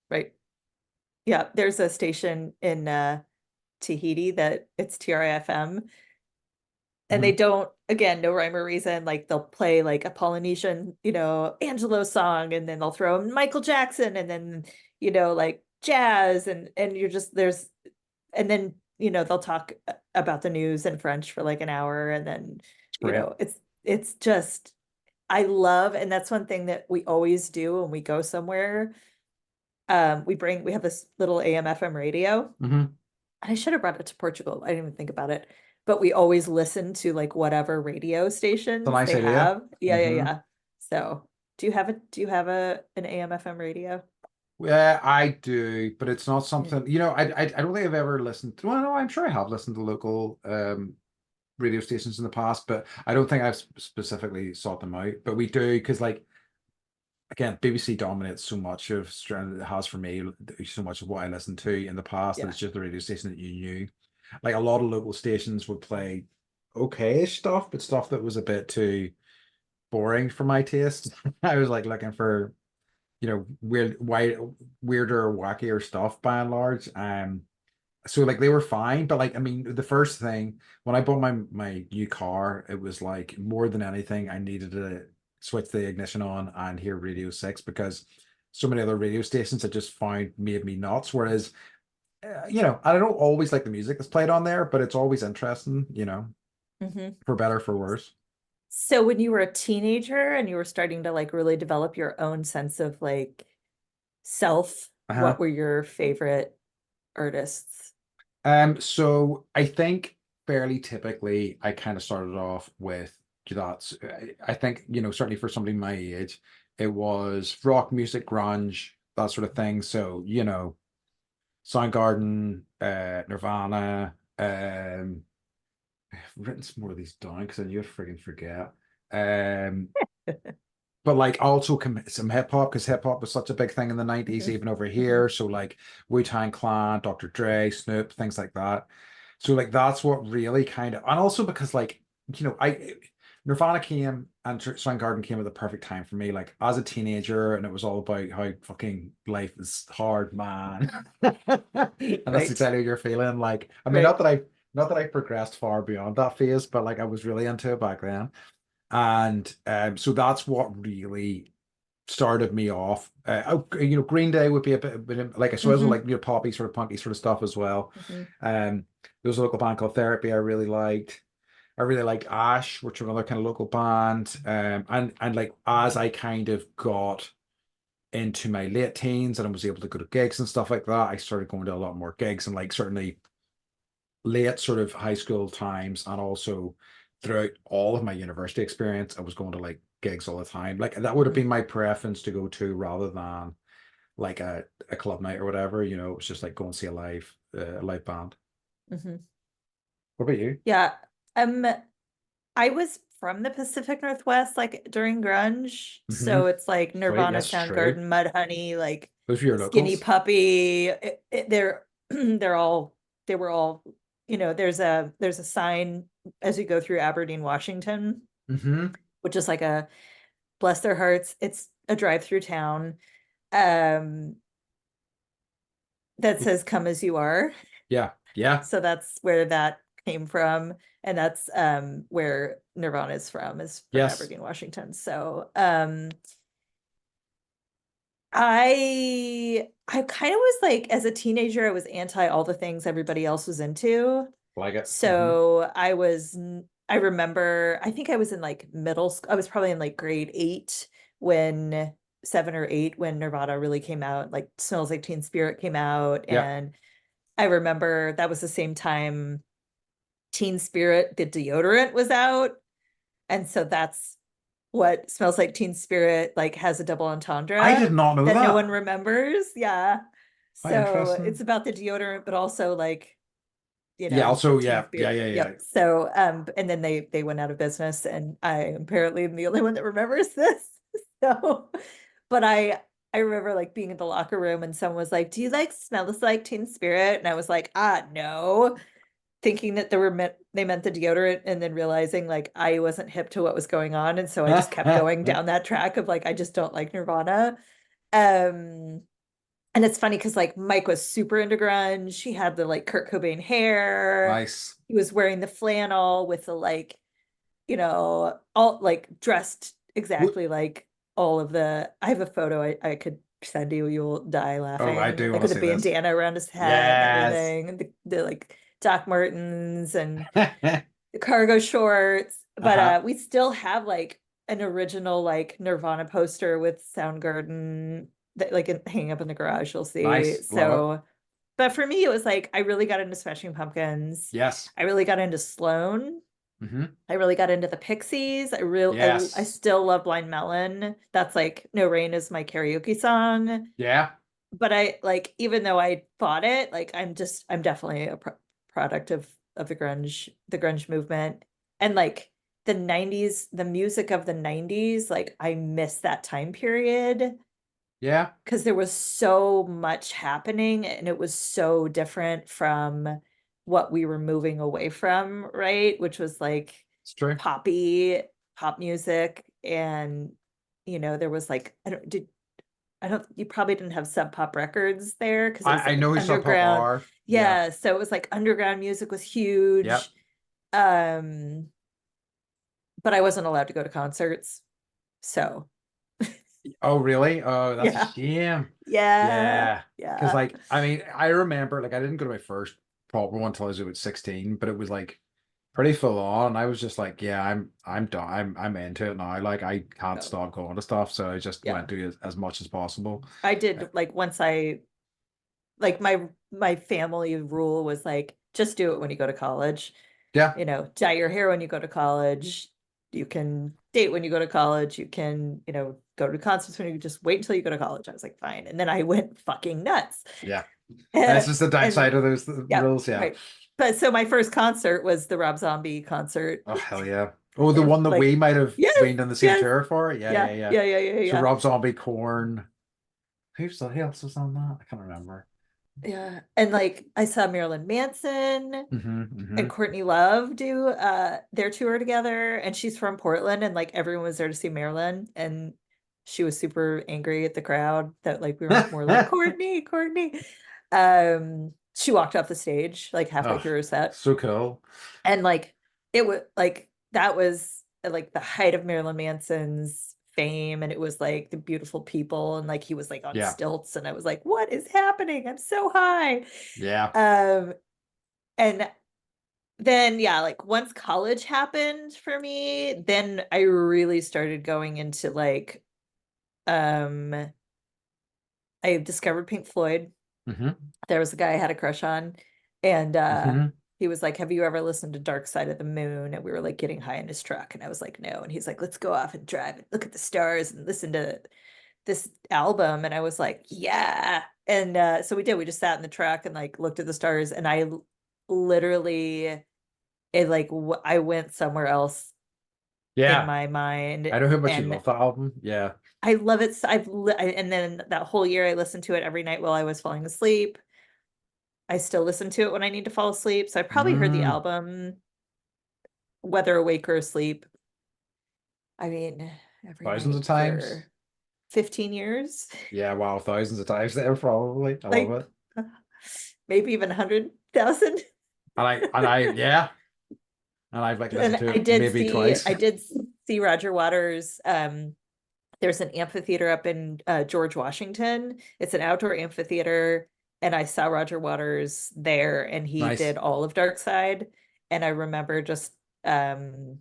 right. Yeah, there's a station in Tahiti that it's TRIFM, and they Hmm. don't, again, no rhyme or reason, like they'll play like a Polynesian, Angelo song, and then they'll throw in Michael Jackson, and then like jazz, and you're just there's and then they'll talk about the news in French for like an hour, and then It's great. it's just I love, and that's one thing that we always do when we go somewhere. We have this little AM FM radio. Hmm. And I should have brought it to Portugal. I didn't even think about it. But we always listen to like whatever radio It's a stations nice they idea. have. Yeah, yeah, Hmm. yeah. So do you have a an AM FM radio? Yeah, I do, but it's not Yeah. something, I don't think I've ever listened to, well, no, I'm sure I have listened to local radio stations in the past, but I don't think I've specifically sought them out. But we do because, like, again, BBC dominates so much of Strand it has for me, so much of what I listened to in the past, and Yeah. it's just the radio station that you knew. Like a lot of local stations would play okay-ish stuff, but stuff that was a bit too boring for my taste. I was like looking for, weirder, wackier stuff by and large. So like they were fine, but like I mean, the first thing when I bought my new car, it was like more than anything, I needed to switch the ignition on and hear Radio 6 because so many other radio stations I just found made me nuts. Whereas, I don't always like the music that's played on there, but it's always interesting, Hmm. for better, for worse. So when you were a teenager and you were starting to like really develop your own sense of like self, Uh-huh. what were your favorite artists? So I think fairly typically I kind of started off with that. I think, certainly for somebody my age, it was rock music, grunge, that sort of thing. So, Soundgarden, Nirvana, I've written some more of these down because I knew I'd friggin' forget. Um, but like also some hip hop because hip hop was such a big thing in the 90s, Hmm. even over Hmm. here. So like Wu-Tang Clan, Dr. Dre, Snoop, things like that. So like that's what really kind of, and also because like, I Nirvana came and Soundgarden came at the perfect time for me. Like as a teenager, and it was all about how fucking life is hard, man. And that's Right. exactly what you're feeling. Like, I mean, Right. not that I progressed far beyond that phase, but like I was really into it back then. And so that's what really started me off. Green Day would be a bit like so those are like Hmm. poppy sort of punky sort of stuff as well. Hmm. There was a local band called Therapy I really liked. I really liked Ash, which was another kind of local band. And like as I kind of got into my late teens and I was able to go to gigs and stuff like that, I started going to a lot more gigs and like certainly late sort of high school times and also throughout all of my university experience, I was going to like gigs all the time. Like that would have been my preference to go to rather than like a club night or whatever, it was just like go and see a live band. Hmm. What about you? Yeah. Um, I was from the Pacific Northwest, like during grunge. Hmm. So it's like Sweet, Nirvana, yes, true. Soundgarden, Mudhoney, like Those are your Skinny locals. Puppy. They're they're all they were all, there's a sign as you go through Aberdeen, Washington, Hmm. which is like a bless their hearts. It's a drive-through town. Um, that says come as you are. Yeah, yeah, So that's where that came from. And that's where Nirvana is from yes. Aberdeen, Washington. So I kind of was like, as a teenager, I was anti all the things everybody else was into. Like it. Hmm. So I remember, I think I was in like middle school. I was probably in like grade 8 when 7 or 8 when Nirvana really came out, like Smells Like Teen Spirit came out. Yeah. And I remember that was the same time Teen Spirit, the deodorant, was out. And so that's what Smells Like Teen Spirit like has a double I did entendre not know that no one that. remembers. Yeah. Quite So it's interesting. about the deodorant, but also like, Yeah, also, Teen yeah, yeah, Spirit. yeah, yeah. Yep. So and then they went out of business and I apparently am the only one that remembers this. So but I remember like being in the locker room and someone was like, "Do you like Smells Like Teen Spirit?" And I was like, no, thinking that they meant the deodorant and then realizing like I wasn't hip to what was going on. And so I just kept going down that track of like, I just don't like Nirvana. Um, and it's funny because like Mike was super into grunge. He had the like Kurt Cobain hair. Nice. He was wearing the flannel with the like, all like dressed Wh- exactly like all of I have a photo I could send you. You'll die Oh, I laughing. do Like want to with a see this. bandana around his head and Yes. everything. And the like Doc Martens and the cargo shorts. But Uh-huh. we still have like an original like Nirvana poster with Soundgarden that like hanging up in the garage, you'll see. Nice. Love it. So but for me, it was like I really got into Smashing Pumpkins. Yes. I really got into Sloan. Hmm. I really got into the Pixies. I Yes. still love Blind Melon. That's like No Rain is my karaoke song. Yeah. But I like, even though I fought it, like I'm definitely a product of the grunge movement. And like the 90s, the music of the 90s, like I miss that time period Yeah. because there was so much happening and it was so different from what we were moving away from, right? Which was like It's true. poppy pop music. And there was like, I don't, you probably didn't have Sub Pop Records there because it was I like know an who Sub Pop underground. are. Yeah. Yeah, so it was like underground music was Yep. huge. Um, but I wasn't allowed to go to concerts. So Oh, really? Oh, that's a yeah, shame. yeah, Yeah. Because, yeah. like, I mean, I remember, like, I didn't go to my first proper one until I was about 16, but it was like pretty full on. I was just like, yeah, I'm done. I'm into it now. Like, I can't No, stop going to stuff. So I just yeah. went to as much as possible. I Uh, did like once I like my family rule was like just do it when you go to college. Yeah. Dye your hair when you go to college. You can date when you go to college. You can, go to concerts when you just wait until you go to college. I was like, fine. And then I went fucking nuts. Yeah. And it's And just the downside of those yeah, rules. Yeah. right. But so my first concert was the Rob Zombie concert. Oh, hell yeah. Oh, the And one that like, we might have yes, been on the same yes, tour for. Yeah, yeah, yeah, yeah. yeah, yeah, yeah, So yeah. Rob Zombie, Corn. Who else was on that? I can't remember. Yeah. And like I saw Marilyn Manson and Hmm. Courtney Love do their tour together, and she's from Portland, and like everyone was there to see Marilyn, and she was super angry at the crowd that like we weren't more like Courtney. She walked off the stage like halfway Oh, through her set, so cool. and like it was like that was like the height of Marilyn Manson's fame, and it was like the beautiful people, and like he was like on Yeah. stilts, and I was like, what is happening? I'm so high. Yeah. Um, and then yeah, like once college happened for me, then I really started going into like um I discovered Pink Floyd. Hmm. There was a guy I had a crush on, and Hmm. he was like, have you ever listened to Dark Side of the Moon? And we were like getting high in his truck, and I was like, no. And he's like, let's go off and drive and look at the stars and listen to this album. And I was like, yeah. And so we did. We just sat in the truck and like looked at the stars, and literally it like I went somewhere else in Yeah. my mind, I know how much you and love that album. Yeah. I love it. And then that whole year I listened to it every night while I was falling asleep. I still listen to it when I need to fall asleep. So I probably heard the Mm. album whether awake or asleep. I mean, every Thousands of night times. for 15 years. Yeah, wow, thousands of times there probably. I love Like it. maybe even 100,000. Yeah, and I've like listened And to it maybe twice. I did see Roger Waters. There's an amphitheater up in George Washington. It's an outdoor amphitheater, and I saw Roger Waters there, and he Nice. did all of Dark Side. And I remember just um,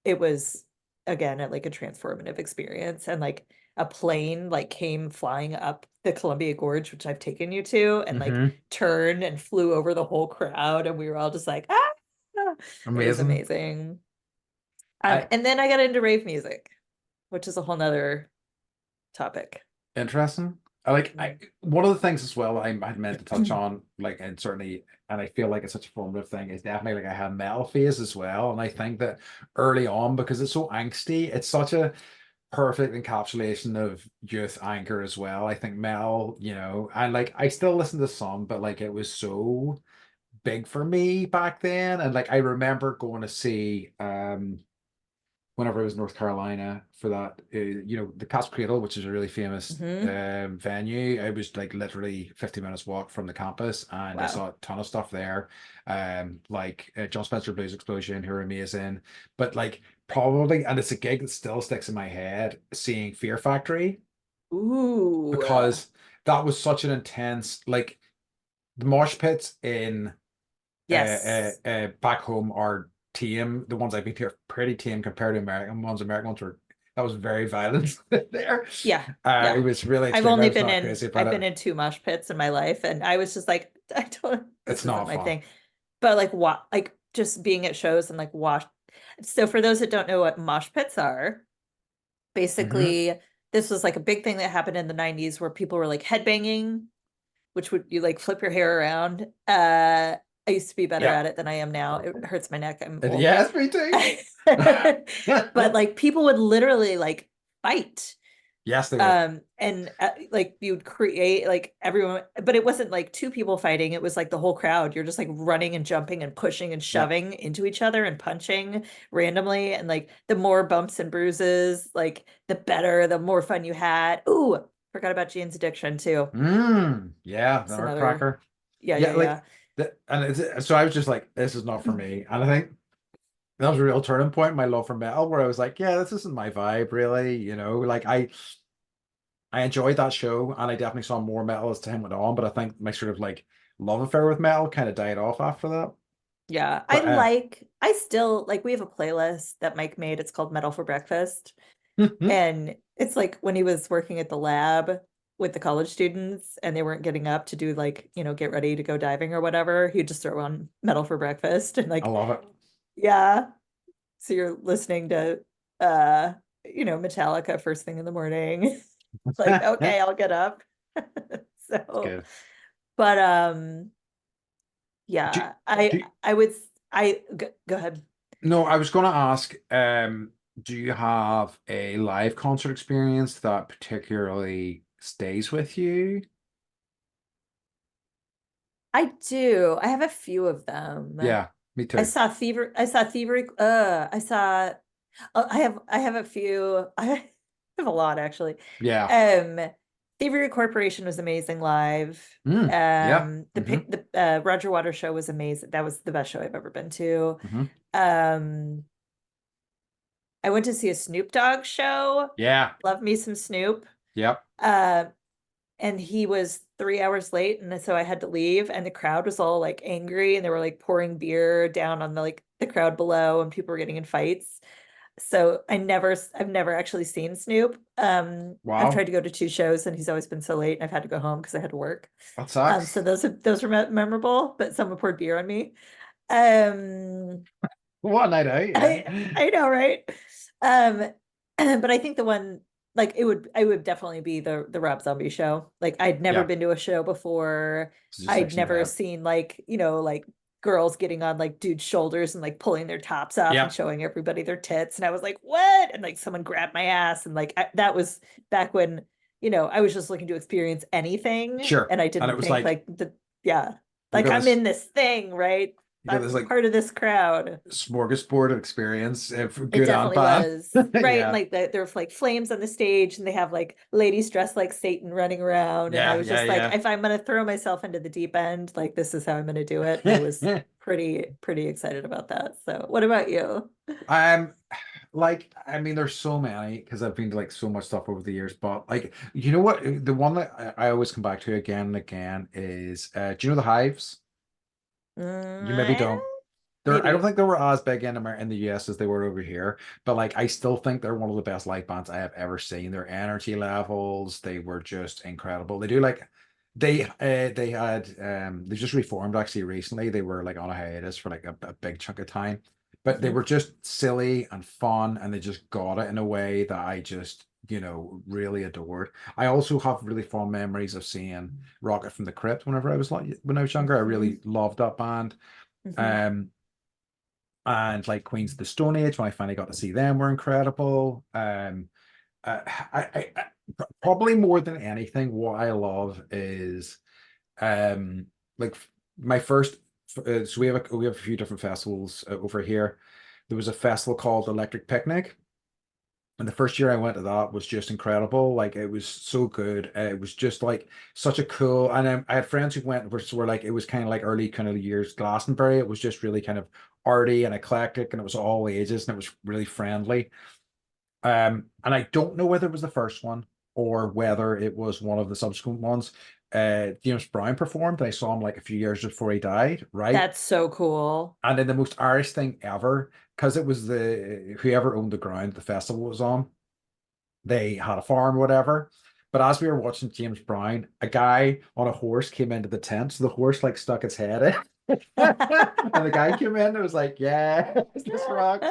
it was again like a transformative experience, and like a plane like came flying up the Columbia Gorge, which I've taken you to, and like Hmm. turned and flew over the whole crowd, and we were all just like, ah! It was Amazing. amazing. I And then I got into rave music, which is a whole nother topic. Interesting. I one of the things as well I had meant to touch on, like, and certainly, and I feel like it's such a formative thing, is definitely like I had metal phase as well. And I think that early on, because it's so angsty, it's such a perfect encapsulation of youth anger as well. I think metal, and like I still listen to some, but like it was so big for me back then. And like I remember going to see whenever I was in North Carolina for that, the Cat's Cradle, which is a really famous Hmm. venue. I was like literally 50 minutes walk from the campus, and I Wow. saw a ton of stuff there. Like John Spencer Blues Explosion, who are amazing. But like probably, and it's a gig that still sticks in my head, seeing Fear Factory, Ooh. because that was such an intense, like the mosh pits in Yes. back home are tame. The ones I've been here are pretty tame compared to American ones. American ones were that was very violent there. Yeah. It Yeah. was really extreme. I was not crazy I've about been it. in two mosh pits in my life, and I was just like, I don't, this It's isn't not my fun. thing. But like what like just being at shows and like watch. So for those that don't know what mosh pits are, Hmm. basically this was like a big thing that happened in the 90s where people were like headbanging, which would you like flip your hair around. I used to be better Yeah. at it than I am now. It hurts my neck. I'm old. Yes, me too. But like people would literally like fight. Yes, they would. And like you'd create like everyone, but it wasn't like two people fighting. It was like the whole crowd. You're just like running and jumping and pushing and Yeah. shoving into each other and punching randomly. And like the more bumps and bruises, like the better, the more fun you had. Ooh, forgot about Jane's Addiction too. Yeah, the It's another, Nutcracker. yeah, Yeah, yeah, like yeah. so I was just like, this is not for me. And I think that was a real turning point in my love for metal, where I was like, yeah, this isn't my vibe, really. Like I enjoyed that show, and I definitely saw more metal as time went on. But I think my sort of like love affair with metal kind of died off after that. Yeah, But I still like, we have a playlist that Mike made. It's called Metal for Breakfast. And it's like when he was working at the lab with the college students and they weren't getting up to do like, get ready to go diving or whatever, he'd just throw on Metal for Breakfast and I like, love it. yeah. So you're listening to Metallica first thing in the morning. Like, okay, I'll get up. It's So, good. but Do, yeah, do I would go ahead. No, I was going to ask, do you have a live concert experience that particularly stays with you? I do. I have a few of them. Yeah, me I too. saw Thievery. I saw. I have a few. I have a lot actually. Yeah. Um, Thievery Corporation was amazing live. Yeah. The Roger Waters show was amazing. That was the best show I've ever been to. Hmm. Um, I went to see a Snoop Dogg show. Yeah. Love me some Snoop. Yep. Uh, and he was 3 hours late, and so I had to leave, and the crowd was all like angry, and they were like pouring beer down on the crowd below, and people were getting in fights. So I've never actually seen Snoop. I've tried Wow. to go to 2 shows, and he's always been so late, and I've had to go home because I had to work. That So sucks. those were memorable, but someone poured beer on me. Um, What a night out, I yeah. know, right? Um, but I think the one like I would definitely be the Rob Zombie show. Like I'd never Yeah. been to a show before. It's just like I'd seeing never that. seen like, like girls getting on like dudes' shoulders and like pulling their tops off and Yep. showing everybody their tits. And I was like, what? And like someone grabbed my ass. And like that was back when, I was just looking to experience anything. Sure. And I And it didn't was think like like yeah, like I'm in this thing, right? you got this I'm like part of this crowd. smorgasbord of experience, It good and definitely bad. was. Right. And Yeah. like there's like flames on the stage and they have like ladies dressed like Satan running around. And I Yeah. was Yeah. just like, Yeah. if I'm gonna throw myself into the deep end, like this is how I'm gonna do it. And I was pretty excited about that. So what about you? I'm like, I mean, there's so many because I've been to like so much stuff over the years, but like, you know what? The one that I always come back to again and again is, do you know the Hives? You maybe Mm, don't. I don't maybe. think they were as big in the US as they were over here, but like I still think they're one of the best live bands I have ever seen. Their energy levels, they were just incredible. They do like they just reformed actually recently. They were like on a hiatus for like a big chunk of time, but they Mhm. were just silly and fun, and they just got it in a way that I just really adored. I also have really fond memories of seeing Rocket from the Crypt whenever I was when I was younger. I Mhm. really loved that band. Mhm. Um, and like Queens of the Stone Age when I finally got to see them were incredible. I probably more than anything, what I love is um like my first. So we have a few different festivals over here. There was a festival called Electric Picnic. And the first year I went to that was just incredible. Like it was so good. It was just like such a cool. And I had friends who went, which were like it was kind of like early kind of years Glastonbury. It was just really kind of arty and eclectic, and it was all ages, and it was really friendly. And I don't know whether it was the first one or whether it was one of the subsequent ones. James Brown performed. I saw him like a few years before he died, right? That's so cool. And then the most Irish thing ever, because it was the whoever owned the ground the festival was on, they had a farm, whatever. But as we were watching James Brown, a guy on a horse came into the tent. So the horse like stuck its head in. And the guy came in and was like, yeah, this rocks.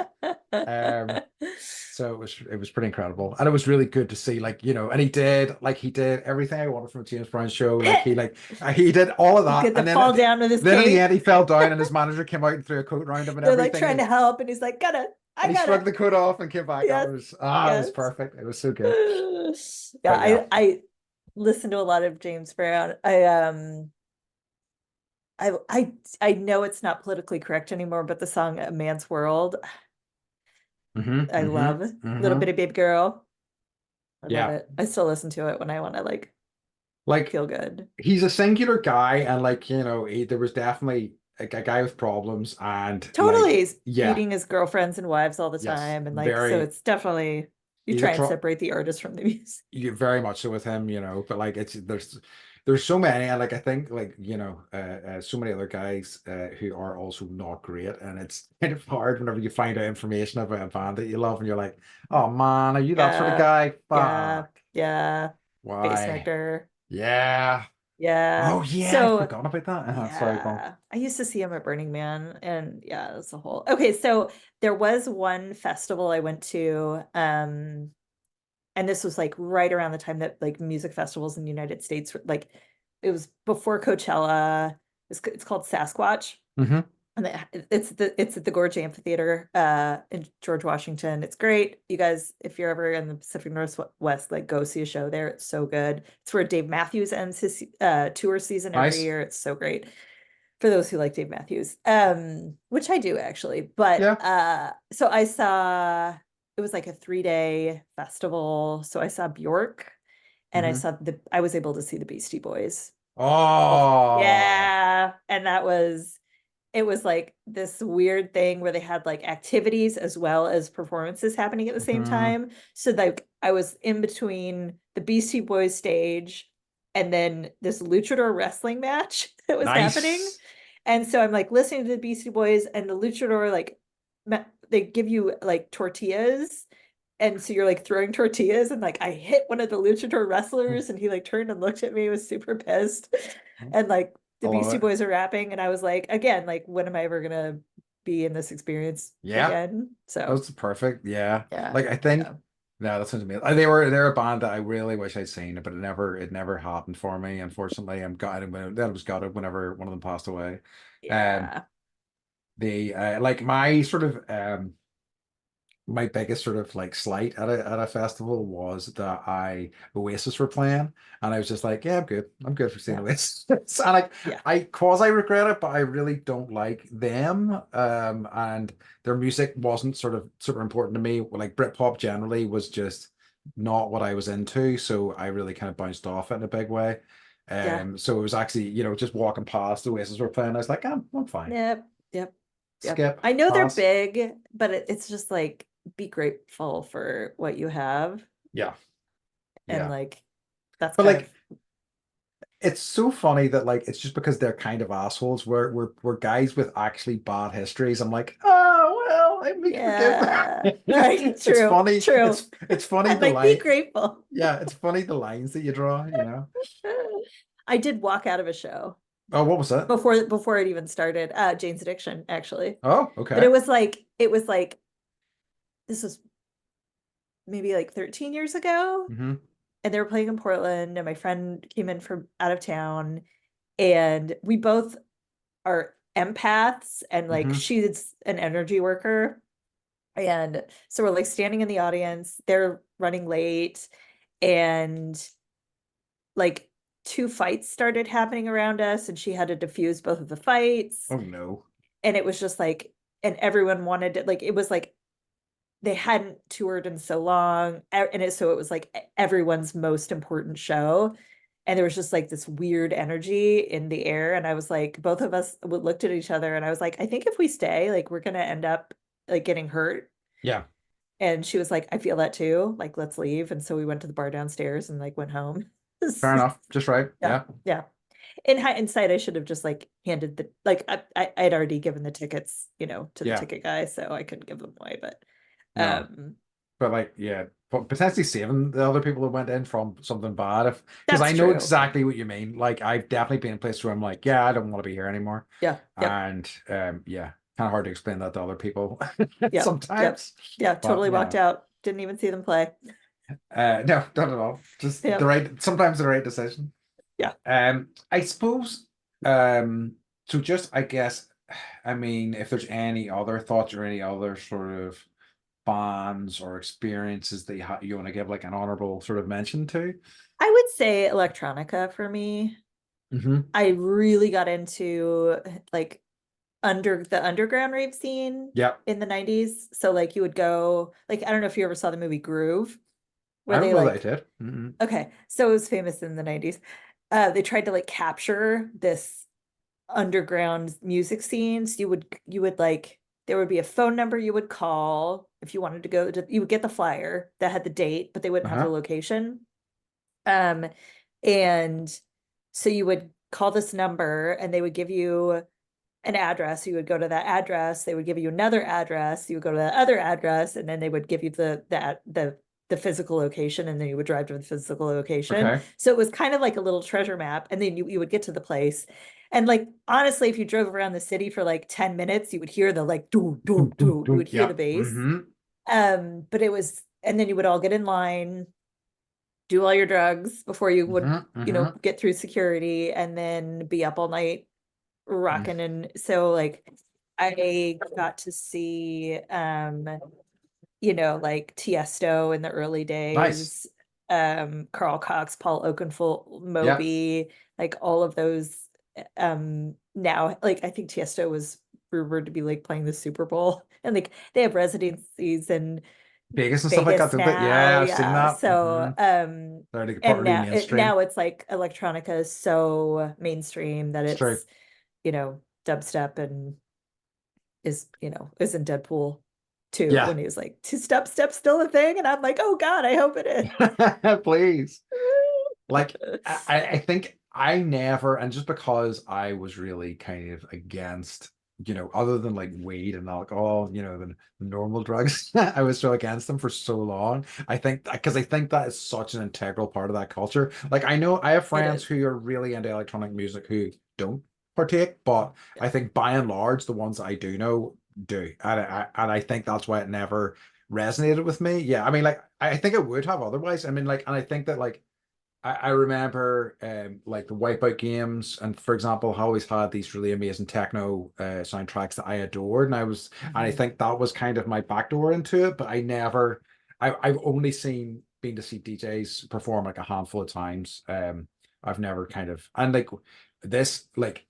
Um, so it was pretty incredible. And it was really good to see, like, and he did everything I wanted from a James Brown show. He did all of that. Get the And then fall down with his then in the cape. end he fell down and his manager came out and threw a coat around him and They're like everything. trying to help, and he's like, And I he shrugged gotta. the coat off and came back up. Yes, It was yes. perfect. It was so good. Yeah, But yeah. I listen to a lot of James Brown. I know it's not politically correct anymore, but the song "A Man's World," Hmm. I Hmm. love. Little Hmm. Bitty Baby Girl. I love Yeah. it. I still listen to it when I want to like Like feel good. he's a singular guy, and like, there was definitely a guy with problems, and Totally, like, he's yeah, beating his girlfriends and wives all the yes, time, and like so very, it's definitely you he's a try and tro separate the artist from the music. very much so with him, but like there's so many, and like I think like so many other guys who are also not great, and it's kind of hard whenever you find out information about a band that you love, and you're like, oh man, are you that sort of Yeah, guy? yeah, Fuck, yeah. why? Pacemaker. Yeah. Yeah. Oh yeah, I'd So forgotten about that. Sorry, go on. yeah, I used to see him at Burning Man, and yeah, that's a whole. Okay, so there was one festival I went to, and this was like right around the time that like music festivals in the United States like it was before Coachella. It's called Sasquatch. Hmm. And it's at the Gorge Amphitheater in George Washington. It's great. You guys, if you're ever in the Pacific Northwest, like go see a show there. It's so good. It's where Dave Matthews ends his tour season every Nice. year. It's so great. for those who like Dave Matthews, which I do actually. But Yeah. so I saw, it was like a 3-day festival. So I saw Bjork, and Hmm. I was able to see the Beastie Boys. Oh. Yeah, and it was like this weird thing where they had like activities as well as performances happening at the same Hmm. time. So like I was in between the Beastie Boys stage and then this luchador wrestling match that was happening. Nice. And so I'm like listening to the Beastie Boys, and the luchador like they give you like tortillas. And so you're like throwing tortillas, and like I hit one of the luchador wrestlers, and he like turned and looked at me, was super pissed. And like I the love Beastie it. Boys are rapping, and I was like, again, like when am I ever gonna be in this experience Yeah. again? So That's perfect. Yeah. yeah, Like I think yeah, no, that sounds amazing. They're a band that I really wish I'd seen, but it never happened for me. Unfortunately, I'm gutted when that was gutted whenever one of them passed away. Um, yeah, the like my sort of my biggest sort of like slight at a festival was that Oasis were playing, and I was just like, yeah, I'm good. I'm good for seeing yeah, Oasis. And like yeah, I cause I regret it, but I really don't like them. And their music wasn't sort of super important to me. Like Britpop generally was just not what I was into, so I really kind of bounced off it in a big way. yeah, So it was actually, just walking past Oasis were playing, I was like, I'm fine. yep, yep, yep. Skip, I know they're pass. big, but it's just like be grateful for what you have, Yeah, and yeah. like that's But kind of like it's so funny that like it's just because they're kind of assholes. We're guys with actually bad histories. I'm like, oh well, we can forgive them. yeah, right, It's true, funny. true. It's funny I'm the like, be line. grateful. Yeah, it's funny the lines that you draw. I did walk out of a show Oh, what was that? before it even started. Jane's Addiction, actually. Oh, But okay. it was like this was maybe like 13 years ago, Hmm. and they were playing in Portland, and my friend came in from out of town, and we both are empaths, and like Hmm. she's an energy worker. And so we're like standing in the audience, they're running late, and like two fights started happening around us, and she had to diffuse both of the fights. Oh no. And it was just like, and everyone wanted it, like it was like they hadn't toured in so long, so it was like everyone's most important show, and there was just like this weird energy in the air, and I was like, both of us looked at each other, and I was like, I think if we stay, like we're gonna end up like getting hurt. Yeah, And she was like, I feel that too, like let's leave. And so we went to the bar downstairs and like went home. fair enough. Just right. Yeah, Yeah, yeah. In hindsight, I should have just like handed the like I had already given the tickets, to the yeah. ticket guy, so I couldn't give them away. But No, but like, yeah, but potentially saving the other people that went in from something bad, if because I that's know true. exactly what you mean. Like, I've definitely been in a place where I'm like, yeah, I don't want to be here anymore, Yeah, yep, and yeah, kind of hard to explain that to other people yep, yep. sometimes. Yeah, But totally walked yeah, out. Didn't even see them play. no, not at all. Just Yep. sometimes the right decision. Yeah. I suppose. Um, so just I guess, I mean, if there's any other thoughts or any other sort of bonds or experiences that you want to give like an honorable sort of mention to. I would say electronica for me. Hmm. I really got into like the underground rave scene Yeah, in the 90s. So like you would go, like I don't know if you ever saw the movie Groove, I where don't they know that I like, did. Hmm. okay, so it was famous in the 90s. They tried to like capture this underground music scenes. You would like, there would be a phone number you would call if you wanted to go to, you would get the flyer that had the date, but they wouldn't have the Uh-huh. location. Um, and so you would call this number, and they would give you an address. You would go to that address. They would give you another address. You would go to that other address, and then they would give you the physical location, and then you would drive to the physical location. Okay. So it was kind of like a little treasure map, and then you would get to the place. And like honestly, if you drove around the city for like 10 minutes, you would hear the like do Dun, do dun, do. You dun. would hear Yeah. the bass. Hmm. But it was, and then you would all get in line, do all your drugs before you would, Hmm. Hmm. get through security, and then be up all night rocking. And so like I got to see like Tiesto in the early Nice. days, Carl Cox, Paul Oakenfold, Yeah. Moby, like all of those now, like, I think Tiesto was rumored to be like playing the Super Bowl, and like they have residencies in Vegas and stuff like that, Vegas don't they? now, Yeah, I've seen yeah. that. So, They're like and partly now mainstream. now it's like electronica is so mainstream that It's true. it's, dubstep, and is in Deadpool 2 Yeah. when he was like, "Is dubstep still a thing?" And I'm like, "Oh God, I hope it Please. Like, is." I think I never, and just because I was really kind of against, other than like weed and alcohol, the normal drugs, I was so against them for so long. I think because I think that is such an integral part of that culture. Like, I know I have It friends is. who are really into electronic music who don't partake, but Yeah. I think by and large, the ones I do know do. And I think that's why it never resonated with me. Yeah, I mean, like, I think it would have otherwise. I mean, like, and I think that, like, I remember like the Wipeout games, and for example, I always had these really amazing techno soundtracks that I adored, and I Mhm. think that was kind of my backdoor into it. But I've only been to see DJs perform like a handful of times. I've never kind of, and like this, like,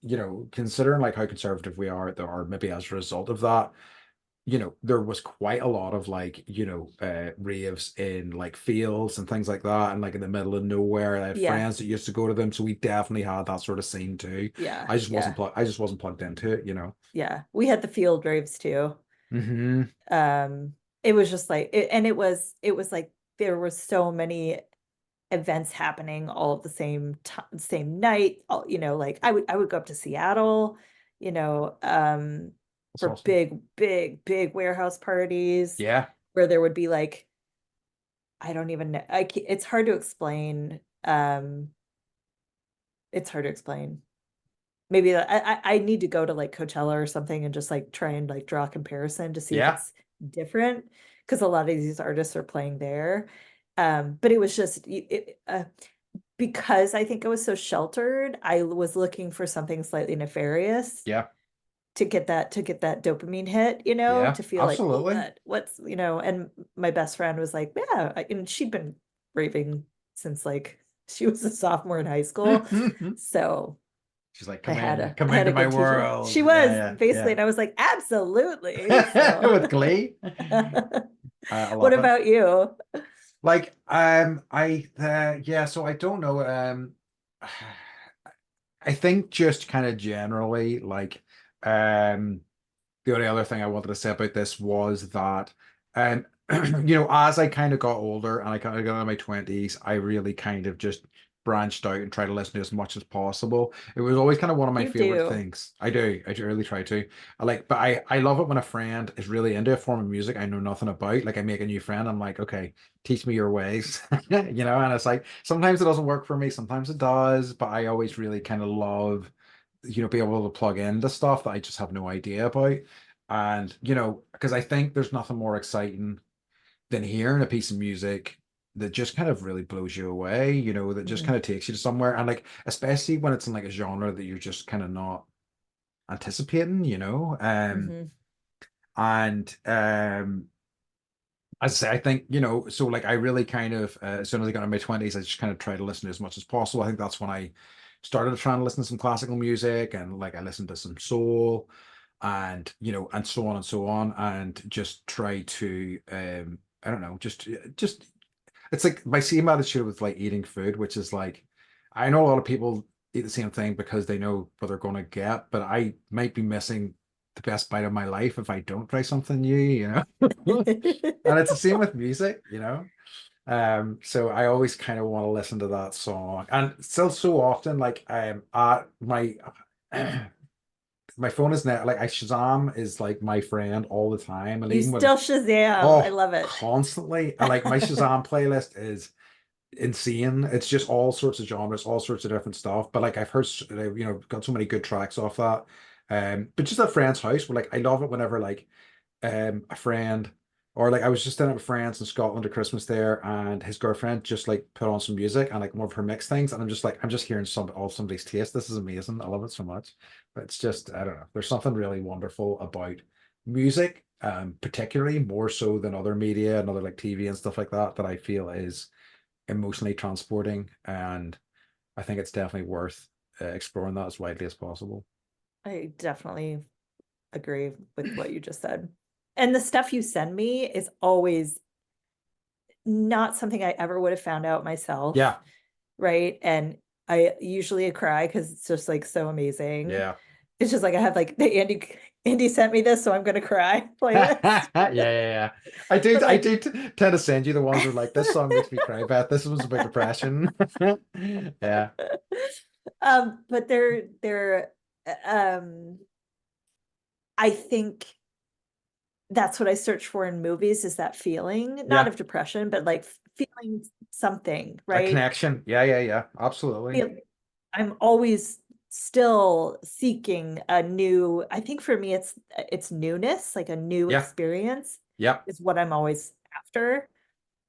considering like how conservative we are, or maybe as a result of that, there was quite a lot of like, raves in like fields and things like that, and like in the middle of nowhere. I had Yeah, friends that used to go to them, so we definitely had that sort of scene too. yeah, yeah, I just wasn't plugged into it. yeah. We had the field raves too. Hmm. Um, it was just like, and it was like there were so many events happening all at the same night. Like I would go up to Seattle, you know, um, That's for awesome. big warehouse parties Yeah. where there would be like, I don't even know. It's hard to explain. It's hard to explain. Maybe I need to go to like Coachella or something and just like try and like draw a comparison to see if Yeah. it's different, because a lot of these artists are playing there. But it was just because I think it was so sheltered, I was looking for something slightly nefarious Yeah. to get that dopamine hit, Yeah. to feel like, oh, Absolutely. and my best friend was like, yeah, and she'd been raving since like she was a sophomore in high school. So She's like, I had a come I had a into my good teacher. world. She was Yeah, basically, yeah, and I was like, absolutely. yeah. So With glee. I what love it. about you? Like, yeah, so I don't know. I think just kind of generally, like, the only other thing I wanted to say about this was that, um, as I kind of got older and I kind of got into my 20s, I really kind of just branched out and tried to listen to as much as possible. It was always kind of one of my You favorite do. things. I do really try to. But I love it when a friend is really into a form of music I know nothing about. Like, I make a new friend, I'm like, okay, teach me your ways, and it's like sometimes it doesn't work for me, sometimes it does, but I always really kind of love, be able to plug into stuff that I just have no idea about. And, because I think there's nothing more exciting than hearing a piece of music that just kind of really blows you away, that just Mhm, kind of takes you to somewhere. And like, especially when it's in like a genre that you're just kind of not anticipating. mhm. And As I say, I think, so like I really kind of, as soon as I got in my 20s, I just kind of tried to listen to as much as possible. I think that's when I started trying to listen to some classical music, and like I listened to some soul, and, and so on and so on, and just try to, I don't know, just, it's like my same attitude with like eating food, which is like, I know a lot of people eat the same thing because they know what they're going to get, but I might be missing the best bite of my life if I don't try something new. And it's the same with music. So I always kind of want to listen to that song. And still so often, like my my phone is now like I Shazam is like my friend all the time. And You even when still Shazam. I oh love it. constantly. And like my Shazam playlist is insane. It's just all sorts of genres, all sorts of different stuff. But like I've heard, got so many good tracks off that. But just at friend's house, where like I love it whenever like a friend, or like I was just in with friends in Scotland at Christmas there, and his girlfriend just like put on some music and like one of her mixed things, and I'm just hearing all somebody's taste. This is amazing. I love it so much. But it's just, I don't know. There's something really wonderful about music, particularly more so than other media and other like TV and stuff like that, that I feel is emotionally transporting, and I think it's definitely worth exploring that as widely as possible. I definitely agree with what you just said. And the stuff you send me is always not something I ever would have found out myself. Yeah, Right. And I usually cry because it's just like so amazing. yeah. It's just like I have like the Andy sent me this, so I'm gonna cry Yeah, playlist. yeah, yeah. But like Tend to send you the ones where like this song makes me cry, Beth. This one's about depression. Yeah, but they're um I think that's what I search for in movies is that feeling, not yeah. of depression, but like feeling something, A right? connection. Yeah, yeah, yeah. Absolutely. I'm always still seeking a new, I think for me it's newness, like a new Yeah, experience yeah. is what I'm always after.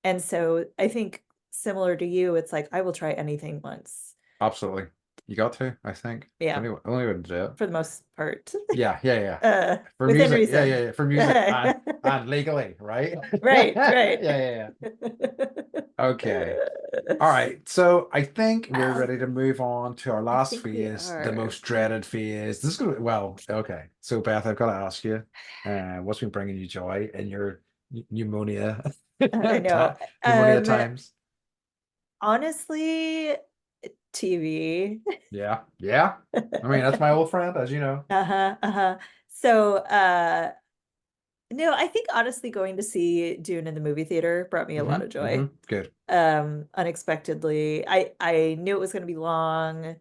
And so I think similar to you, it's like I will try anything once. Absolutely. You got to, I think. It's Yeah, only way to do it. for the most part. Yeah, yeah, yeah. For Within music, yeah, yeah, reason. yeah. For music and legally, right? Right, Yeah, right. yeah, yeah. Okay. All right. So I think we're ready to move on to our I last think we phase, the are. most dreaded phase. This is gonna, well, okay. So Beth, I've got to ask you, what's been bringing you joy in your pneumonia I know. pneumonia times? Honestly, TV. Yeah, yeah. I mean, that's my old friend, as you know. Uh-huh, uh-huh. So, no, I think honestly going to see Dune in the movie theater brought me a lot of joy. Good. Unexpectedly. I knew it was going to be long.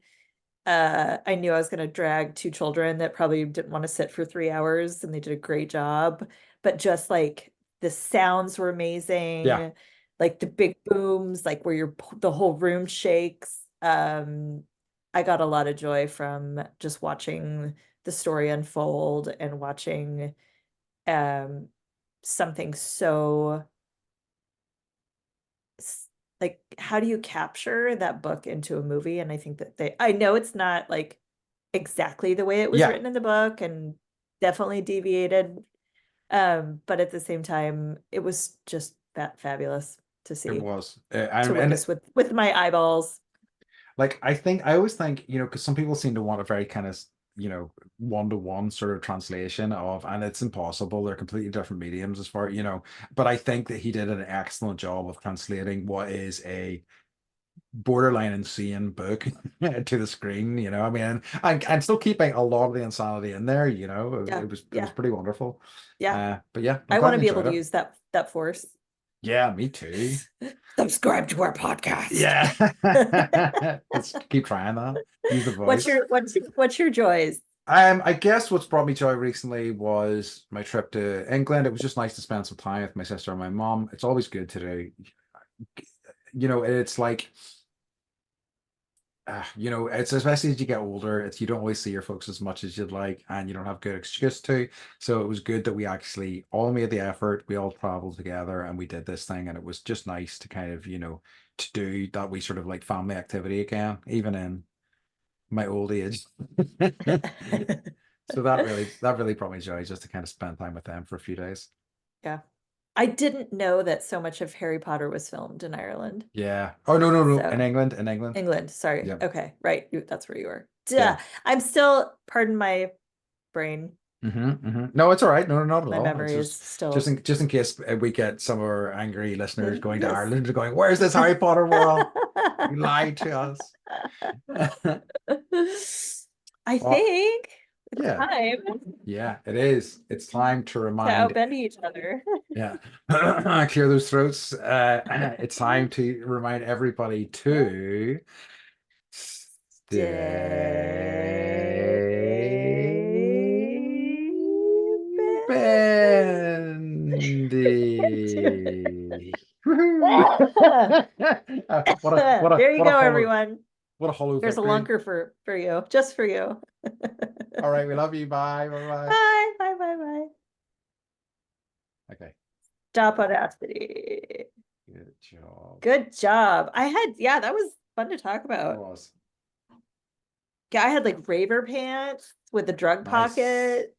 I knew I was going to drag two children that probably didn't want to sit for 3 hours, and they did a great job. But just like the sounds were Yeah, amazing, like the big booms, like where the whole room shakes. I got a lot of joy from just watching the story unfold and watching um something so like how do you capture that book into a movie? And I think that I know it's not like exactly the way it was yeah. written in the book and definitely deviated. But at the same time, it was just that fabulous to It see, was, to and witness with my eyeballs. like I always think, because some people seem to want a very kind of, one-to-one sort of translation of, and it's impossible. They're completely different mediums as far, but I think that he did an excellent job of translating what is a borderline insane book to the screen, I mean, and still keeping a lot of the insanity in there, Yeah, it was yeah, pretty wonderful. yeah. But yeah, I'm I want glad to you be able enjoyed to it. use that force. Yeah, me too. Subscribe to our podcast. Yeah. Let's keep trying that. Use the What's voice. your joys? I guess what's brought me joy recently was my trip to England. It was just nice to spend some time with my sister and my mom. It's always good to do. It's like, it's especially as you get older, it's you don't always see your folks as much as you'd like, and you don't have good excuse to. So it was good that we actually all made the effort. We all traveled together and we did this thing, and it was just nice to kind of, to do that we sort of like family activity again, even in my old age. So that really brought me joy just to kind of spend time with them for a few days. Yeah. I didn't know that so much of Harry Potter was filmed in Ireland. Yeah. Oh, no, no, no. So In England. England, sorry. Yeah. Okay, right. That's where you were. Yeah. Duh. I'm still, pardon my brain. No, it's all right. No, no, not at My all. It's memory is just still. in case we get some of our angry listeners going to Ireland and going, "Where's this Harry Potter world? You lied to us." I Well, think it's yeah, time yeah, it is. It's time to to remind, outbend each other. yeah, clear those throats. It's time to remind everybody to stay bendy. Woohoo. There you What a go, hollow everyone. There's a victory. lunker for you, just for you. All right, we love you. Bye. Bye bye. Bye, bye, bye, bye. Okay. Stop Audacity. Good job. Good job. Yeah, that was fun to talk It about. was. Yeah, I had like raver pants with a drug Nice. pocket,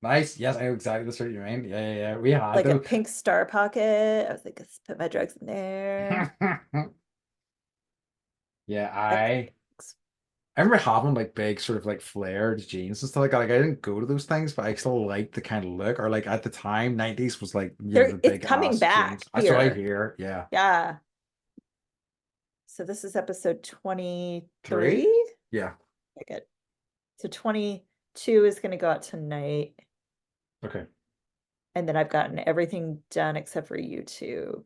Nice. Yes, I know exactly that's what you mean. Yeah, yeah, yeah. We had like a those. pink star pocket. I was like, let's put my drugs in there. Yeah, That I remember having like big sort of like flared jeans and stuff like that. Like I didn't go to those things, but I still liked the kind of look. Or like at the time, 90s was like, you know, the It's big coming ass back jeans. That's what I here. hear. Yeah. Yeah. So this is episode 23. 3? Yeah. Okay, good. So 22 is going to go out tonight. Okay. And then I've gotten everything done except for YouTube.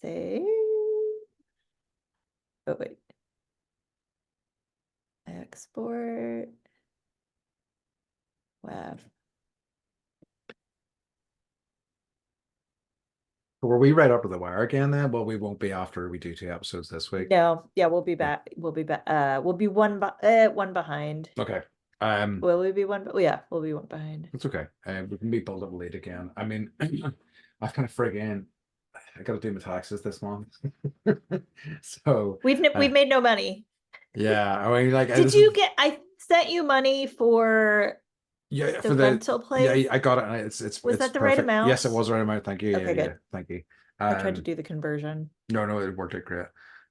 Save. Oh, wait. Export. Wow. Were we right up to the wire again then? Well, we won't be after we do 2 episodes this week. No, yeah, we'll be Okay. back. We'll be back. We'll be one behind. Okay. Will we be one? Yeah, we'll be one behind. It's okay. We can be built up late again. I mean, I've kind of friggin' I gotta do my taxes this month. So We've made no money. yeah, I mean like Did you get? I sent you money for yeah the for the rental place. yeah I got it and it's Was it's that the right perfect. Yes, it amount? was the right amount. Thank you. Okay, Yeah, good. thank you. I tried to do the conversion. No, it worked out great.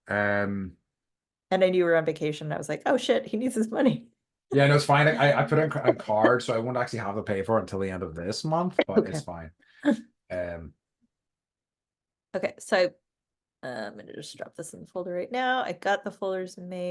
And I knew you were on vacation. And I was like, oh shit, he needs his money. Yeah, no, it's fine. I put it on card, so I won't actually have to pay for it until the end of this month, but Okay. it's fine. Okay, so I'm gonna just drop this in the folder right now. I got the folders made.